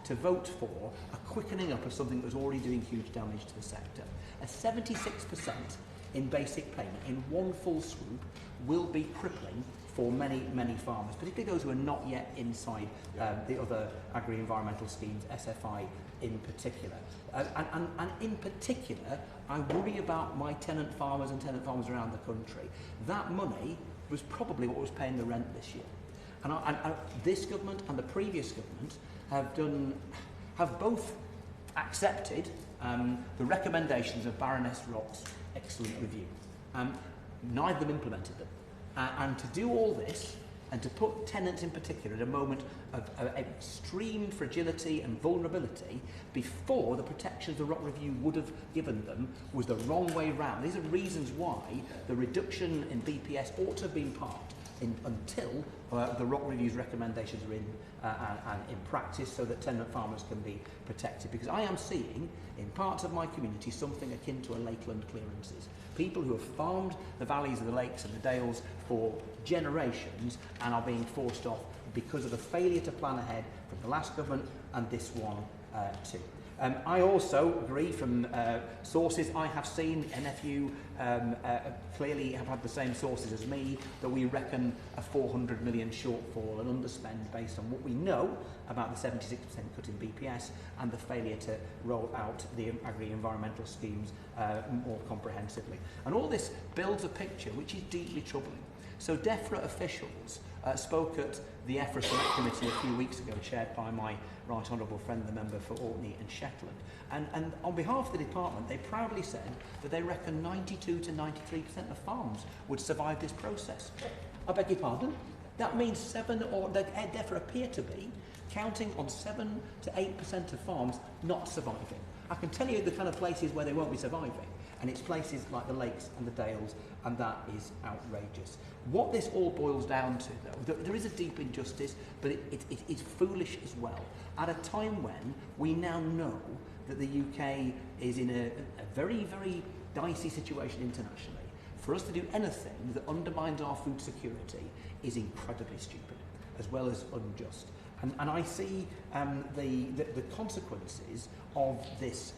Speaker 9: to vote for a quickening up of something that was already doing huge damage to the sector. A 76% in basic payment in one full swoop will be crippling for many, many farmers, particularly those who are not yet inside the other agri-environmental schemes, SFI in particular. And in particular, I worry about my tenant farmers and tenant farmers around the country. That money was probably what was paying the rent this year. And this government and the previous government have both accepted the recommendations of Baroness Rock's excellent review. Neither of them implemented them. And to do all this and to put tenants in particular at a moment of extreme fragility and vulnerability before the protections the Rock Review would have given them was the wrong way round. These are reasons why the reduction in BPS ought to have been parked until the Rock Review's recommendations are in and in practice, so that tenant farmers can be protected. Because I am seeing in parts of my community something akin to a lakeland clearances. People who have farmed the valleys of the lakes and the dales for generations and are being forced off because of the failure to plan ahead from the last government and this one too. I also agree from sources I have seen, NFU clearly have had the same sources as me, that we reckon a 400 million shortfall and underspend based on what we know about the 76% cut in BPS and the failure to roll out the agri-environmental schemes more comprehensively. And all this builds a picture which is deeply troubling. So DEFRA officials spoke at the EFRA Select Committee a few weeks ago, chaired by my right honourable friend, the member for Orkney and Shetland. And on behalf of the department, they proudly said that they reckon 92 to 93% of farms would survive this process. I beg your pardon? That means DEFRA appear to be counting on 7 to 8% of farms not surviving. I can tell you the kind of places where they won't be surviving, and it's places like the lakes and the dales, and that is outrageous. What this all boils down to, though, there is a deep injustice, but it's foolish as well. At a time when we now know that the UK is in a very, very dicey situation internationally, for us to do anything that undermines our food security is incredibly stupid, as well as unjust. And I see the consequences of this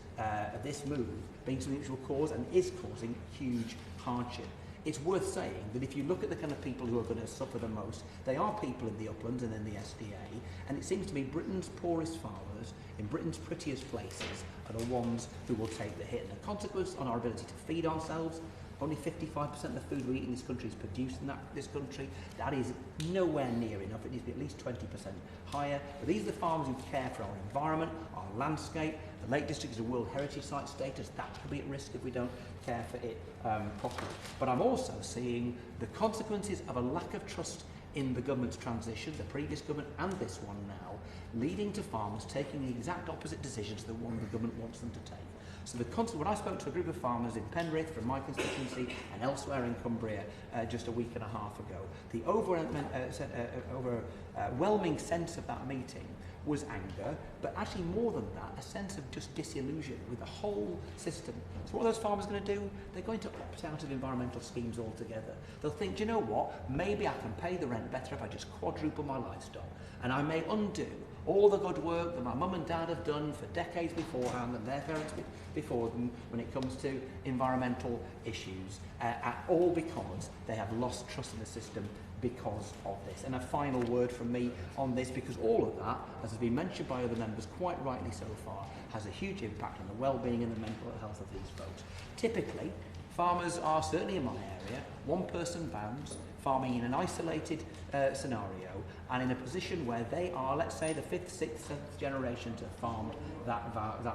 Speaker 9: move being something which will cause and is causing huge hardship. It's worth saying that if you look at the kind of people who are going to suffer the most, they are people in the uplands and in the SDA, and it seems to me Britain's poorest farmers in Britain's prettiest places are the ones who will take the hit. And the consequence on our ability to feed ourselves, only 55% of the food we eat in this country is produced in this country. That is nowhere near enough. It needs to be at least 20% higher. But these are the farmers who care for our environment, our landscape. The Lake District is a World Heritage Site status. That could be at risk if we don't care for it properly. But I'm also seeing the consequences of a lack of trust in the government's transition, the previous government and this one now, leading to farmers taking the exact opposite decisions to the one the government wants them to take. So when I spoke to a group of farmers in Penrith from my constituency and elsewhere in Cumbria just a week and a half ago, the overwhelming sense of that meeting was anger, but actually more than that, a sense of just disillusion with the whole system. So what are those farmers going to do? They're going to opt out of environmental schemes altogether. They'll think, do you know what? Maybe I can pay the rent better if I just quadruple my livestock, and I may undo all the good work that my mum and dad have done for decades beforehand and their parents before them when it comes to environmental issues, all because they have lost trust in the system because of this. And a final word from me on this, because all of that, as has been mentioned by other members quite rightly so far, has a huge impact on the well-being and the mental health of these folks. Typically, farmers are, certainly in my area, one-person bands, farming in an isolated scenario and in a position where they are, let's say, the 5th, 6th, 7th generation to farm that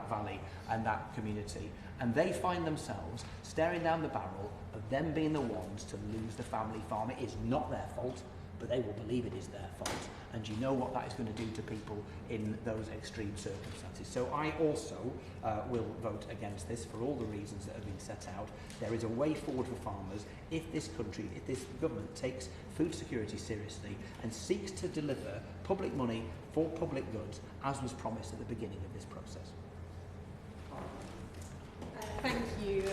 Speaker 9: valley and that community. And they find themselves staring down the barrel of them being the ones to lose the family farm. It is not their fault, but they will believe it is their fault. And you know what that is going to do to people in those extreme circumstances. So I also will vote against this for all the reasons that have been set out. There is a way forward for farmers if this country, if this government takes food security seriously and seeks to deliver public money for public goods, as was promised at the beginning of this process.
Speaker 1: Thank you,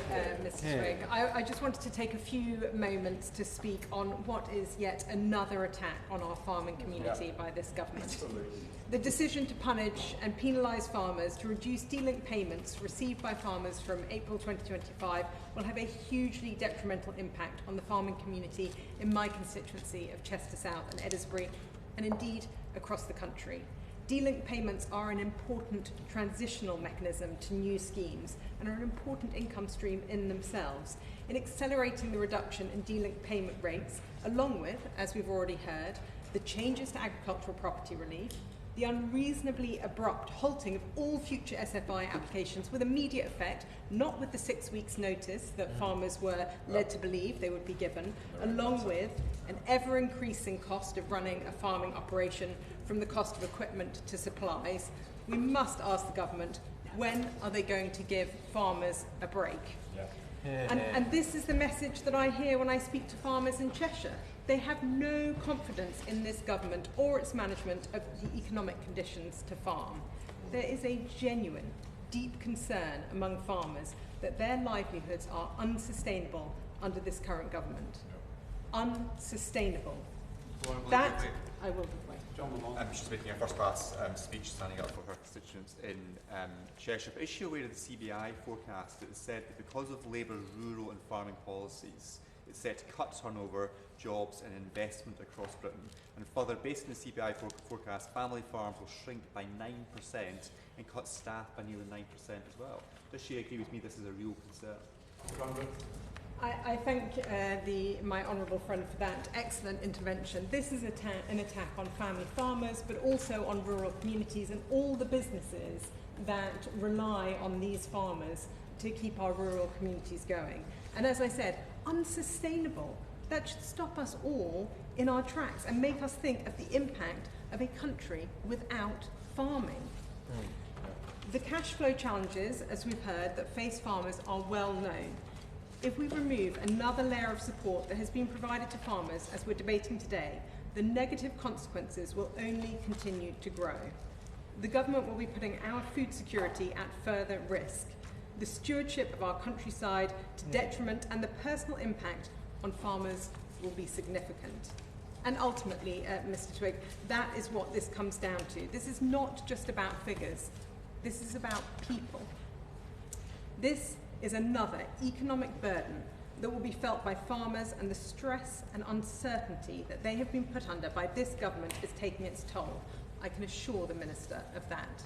Speaker 1: Mr. Twigg. I just wanted to take a few moments to speak on what is yet another attack on our farming community by this government.
Speaker 8: Absolutely.
Speaker 1: The decision to punish and penalise farmers to reduce Delinked payments received by farmers from April 2025 will have a hugely detrimental impact on the farming community in my constituency of Chester South and Eddisbury, and indeed across the country. Delinked payments are an important transitional mechanism to new schemes and are an important income stream in themselves. In accelerating the reduction in Delinked payment rates, along with, as we've already heard, the changes to agricultural property relief, the unreasonably abrupt halting of all future SFI applications with immediate effect, not with the 6 weeks notice that farmers were led to believe they would be given, along with an ever-increasing cost of running a farming operation, from the cost of equipment to supplies. We must ask the government, when are they going to give farmers a break? And this is the message that I hear when I speak to farmers in Cheshire. They have no confidence in this government or its management of the economic conditions to farm. There is a genuine, deep concern among farmers that their livelihoods are unsustainable under this current government. Unsustainable. That I will give way.
Speaker 4: She's making a first-class speech standing up for her constituents in Cheshire. But is she aware of the CBI forecast that said that because of Labour's rural and farming policies, it's set to cut turnover, jobs and investment across Britain? And further, based on the CBI forecast, family farms will shrink by 9% and cut staff by nearly 9% as well. Does she agree with me this is a real concern?
Speaker 1: I thank my honourable friend for that excellent intervention. This is an attack on family farmers, but also on rural communities and all the businesses that rely on these farmers to keep our rural communities going. And as I said, unsustainable. That should stop us all in our tracks and make us think of the impact of a country without farming. The cash flow challenges, as we've heard, that face farmers are well known. If we remove another layer of support that has been provided to farmers, as we're debating today, the negative consequences will only continue to grow. The government will be putting our food security at further risk. The stewardship of our countryside to detriment and the personal impact on farmers will be significant. And ultimately, Mr. Twigg, that is what this comes down to. This is not just about figures. This is about people. This is another economic burden that will be felt by farmers, and the stress and uncertainty that they have been put under by this government is taking its toll. I can assure the Minister of that.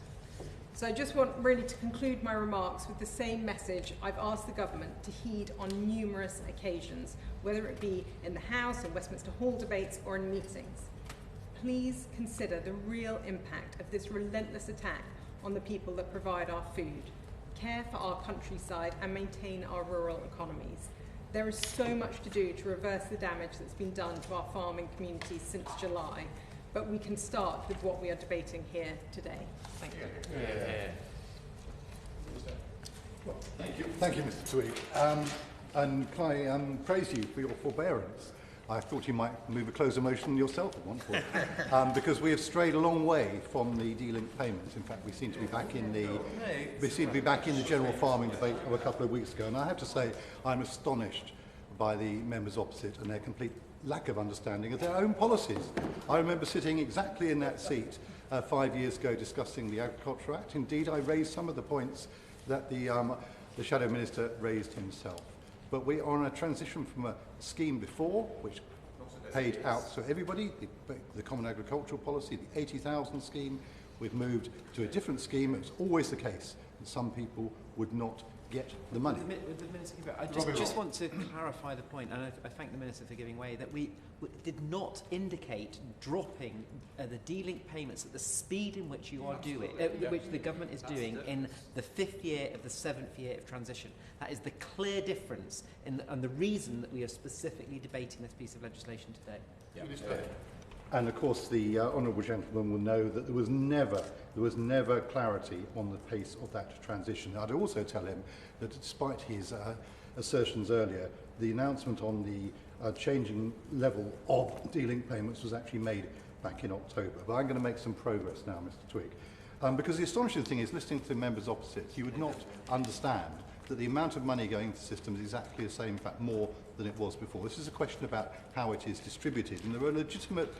Speaker 1: So I just want really to conclude my remarks with the same message I've asked the government to heed on numerous occasions, whether it be in the House, in Westminster Hall debates or in meetings. Please consider the real impact of this relentless attack on the people that provide our food, care for our countryside and maintain our rural economies. There is so much to do to reverse the damage that's been done to our farming communities since July, but we can start with what we are debating here today. Thank you.
Speaker 3: Well, thank you, Mr. Twigg. And can I praise you for your forbearance? I thought you might move a closer motion yourself at one point, because we have strayed a long way from the Delinked payments. In fact, we seem to be back in the general farming debate of a couple of weeks ago. And I have to say, I'm astonished by the members opposite and their complete lack of understanding of their own policies. I remember sitting exactly in that seat 5 years ago discussing the Agriculture Act. Indeed, I raised some of the points that the Shadow Minister raised himself. But we are on a transition from a scheme before, which paid out to everybody, the Common Agricultural Policy, the 80,000 scheme. We've moved to a different scheme. It was always the case that some people would not get the money.
Speaker 6: I just want to clarify the point, and I thank the Minister for giving way, that we did not indicate dropping the Delinked payments at the speed in which you are doing, which the government is doing in the 5th year of the 7th year of transition. That is the clear difference and the reason that we are specifically debating this piece of legislation today.
Speaker 3: And of course, the honourable gentleman will know that there was never clarity on the pace of that transition. I'd also tell him that despite his assertions earlier, the announcement on the changing level of Delinked payments was actually made back in October. But I'm going to make some progress now, Mr. Twigg. Because the astonishing thing is, listening to the members opposite, you would not understand that the amount of money going into the system is exactly the same, in fact more than it was before. This is a question about how it is distributed, and there are legitimate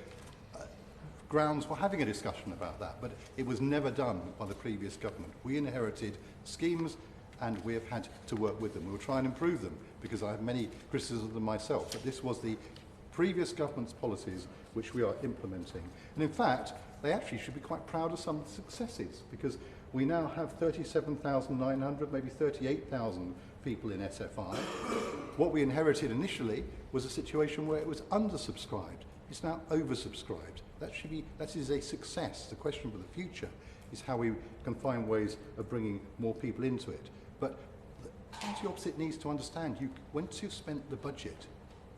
Speaker 3: grounds for having a discussion about that, but it was never done by the previous government. We inherited schemes and we have had to work with them. We will try and improve them, because I have many criticisms of them myself, but this was the previous government's policies which we are implementing. And in fact, they actually should be quite proud of some of the successes, because we now have 37,900, maybe 38,000 people in SFI. What we inherited initially was a situation where it was undersubscribed. It's now oversubscribed. that is a success. The question for the future is how we can find ways of bringing more people into it. But the party opposite needs to understand, once you've spent the budget,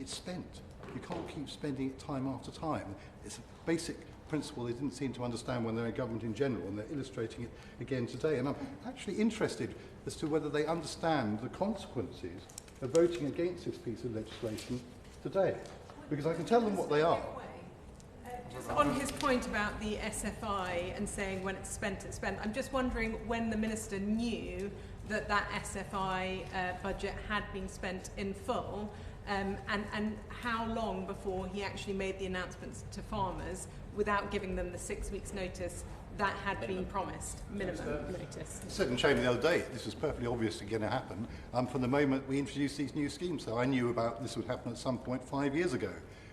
Speaker 3: it's spent. You can't keep spending it time after time. It's a basic principle they didn't seem to understand when they're in government in general, and they're illustrating it again today. And I'm actually interested as to whether they understand the consequences of voting against this piece of legislation today, because I can tell them what they are.
Speaker 1: Just on his point about the SFI and saying when it's spent, I'm just wondering when the Minister knew that that SFI budget had been spent in full, and how long before he actually made the announcements to farmers without giving them the 6 weeks notice that had been promised, minimum notice.
Speaker 3: I said in Chamber the other day, this was perfectly obviously going to happen from the moment we introduced these new schemes. So I knew about this would happen at some point 5 years ago.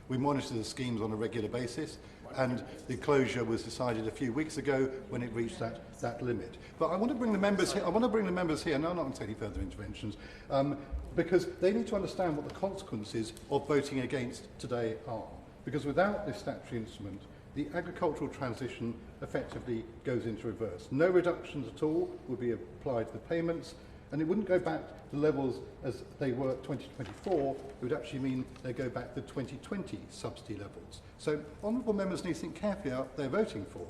Speaker 3: We monitor the schemes on a regular basis, and the closure was decided a few weeks ago when it reached that limit. But I want to bring the members here. No, I'm not going to take any further interventions, because they need to understand what the consequences of voting against today are. Because without this statutory instrument, the agricultural transition effectively goes into reverse. No reductions at all would be applied to the payments, and it wouldn't go back to levels as they were at 2024. It would actually mean they go back to 2020 subsidy levels. So honourable members need to think carefully what they're voting for,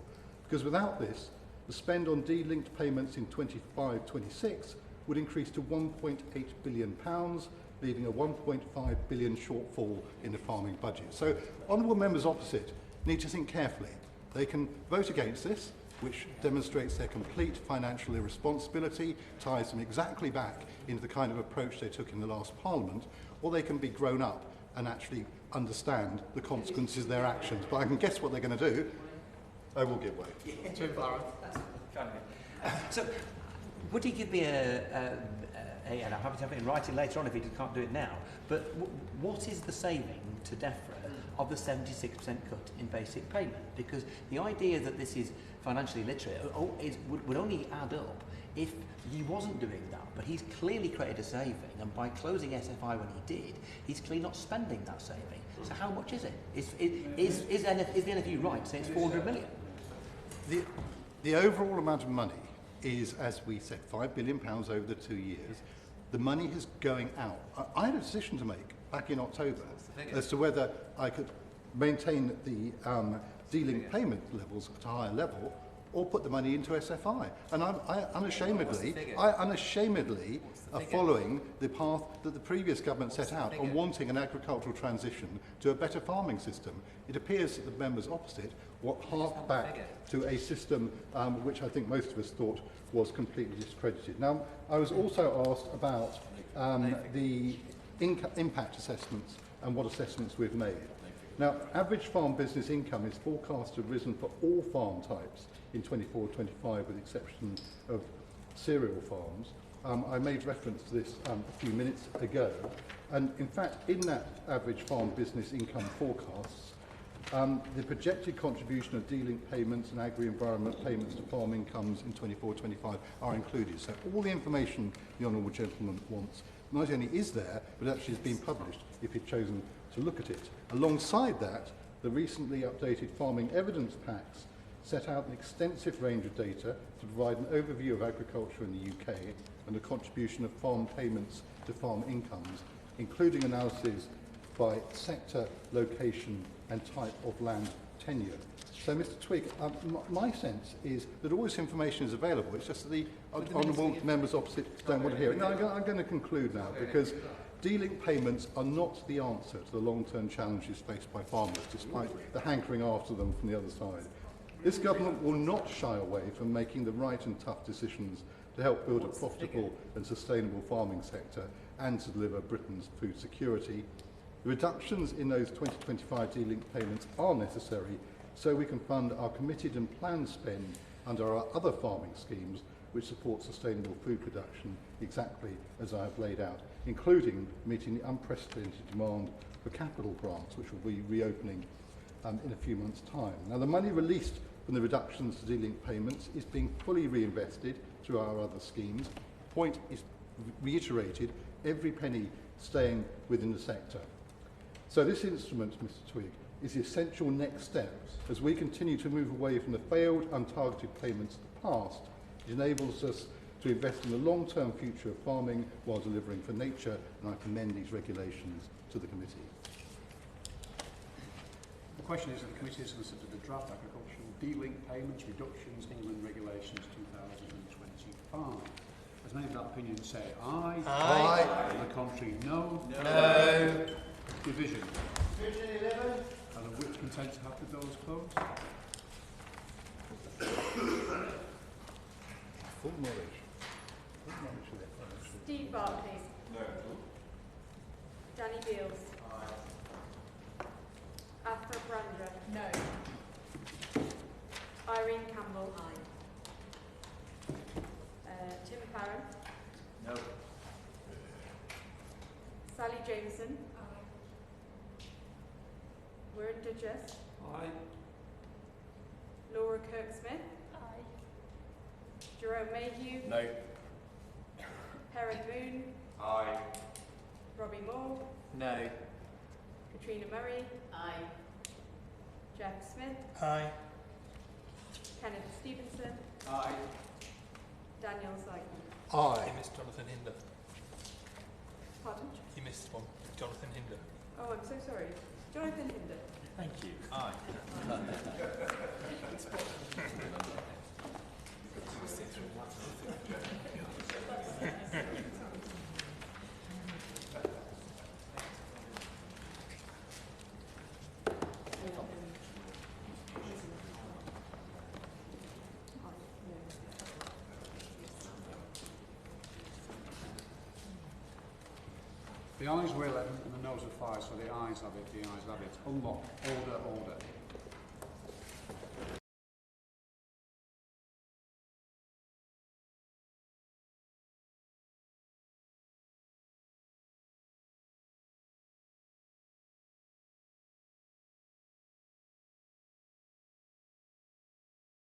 Speaker 3: because without this, the spend on delinked payments in 25-26 would increase to £1.8 billion, leaving a £1.5 billion shortfall in the farming budget. So honourable members opposite need to think carefully. They can vote against this, which demonstrates their complete financial irresponsibility, ties them exactly back into the kind of approach they took in the last Parliament, or they can be grown up and actually understand the consequences of their actions. But I can guess what they're going to do. I will give way.
Speaker 9: So, would he give me and I'm happy to have it in writing later on if he can't do it now, but what is the saving to DEFRA of the 76% cut in basic payment? Because the idea that this is financially literate would only add up if he wasn't doing that, but he's clearly created a saving, and by closing SFI when he did, he's clearly not spending that saving. So how much is it? Is the NFU right to say it's 400 million?
Speaker 3: The overall amount of money is, as we said, £5 billion over the 2 years. The money is going out. I had a decision to make back in October as to whether I could maintain the delinked payment levels at a higher level or put the money into SFI. And I unashamedly are following the path that the previous government set out on wanting an agricultural transition to a better farming system. It appears that the members opposite hark back to a system which I think most of us thought was completely discredited. Now, I was also asked about the impact assessments and what assessments we've made. Now, average farm business income is forecast to have risen for all farm types in 24-25, with the exception of cereal farms. I made reference to this a few minutes ago, and in fact, in that average farm business income forecasts, the projected contribution of delinked payments and agri-environment payments to farm incomes in 24-25 are included. So all the information the honourable gentleman wants not only is there, but actually has been published if you've chosen to look at it. Alongside that, the recently updated farming evidence packs set out an extensive range of data to provide an overview of agriculture in the UK and the contribution of farm payments to farm incomes, including analysis by sector, location and type of land tenure. So, Mr Twigg, my sense is that all this information is available. It's just that the honourable members opposite don't want to hear it. No, I'm going to conclude now, because delinked payments are not the answer to the long-term challenges faced by farmers, despite the hankering after them from the other side. This government will not shy away from making the right and tough decisions to help build a profitable and sustainable farming sector and to deliver Britain's food security. The reductions in those 2025 delinked payments are necessary so we can fund our committed and planned spend under our other farming schemes which support sustainable food production exactly as I have laid out, including meeting the unprecedented demand for capital grants, which will be reopening in a few months' time. Now, the money released from the reductions to delinked payments is being fully reinvested through our other schemes. The point is reiterated, every penny staying within the sector. So this instrument, Mr Twigg, is the essential next step as we continue to move away from the failed, untargeted payments of the past. It enables us to invest in the long-term future of farming while delivering for nature, and I commend these regulations to the committee.
Speaker 2: The question is that the committee has considered the draft agricultural delinked payments reductions England regulations 2025. As many of that opinion say aye.
Speaker 6: Aye.
Speaker 2: On the contrary, no.
Speaker 6: No.
Speaker 2: Division.
Speaker 6: Division 11.
Speaker 2: Are the whip content to have the doors closed?
Speaker 3: Full knowledge. Full knowledge of it.
Speaker 7: Steve Barclay.
Speaker 8: No.
Speaker 7: Danny Beals. Afra Brander.
Speaker 1: No.
Speaker 7: Irene Campbell. Tim Farron.
Speaker 9: No.
Speaker 7: Sally Jameson. Warren Duchess.
Speaker 6: Aye.
Speaker 7: Laura Kirk-Smith. Jerome Mayhew.
Speaker 5: No.
Speaker 7: Perrin Moon.
Speaker 8: Aye.
Speaker 7: Robbie Moore.
Speaker 6: No.
Speaker 7: Katrina Murray.
Speaker 1: Aye.
Speaker 7: Jeff Smith.
Speaker 6: Aye.
Speaker 7: Kenneth Stevenson.
Speaker 6: Aye.
Speaker 7: Daniel Syke.
Speaker 3: Aye.
Speaker 10: You missed Jonathan Hinder.
Speaker 7: Pardon?
Speaker 10: You missed one. Jonathan Hinder.
Speaker 7: Oh, I'm so sorry. Jonathan Hinder.
Speaker 9: Thank you. Aye.
Speaker 2: The ayes were 11 and the noes were 5, so the ayes have it, the ayes have it. Unlock. Order, order.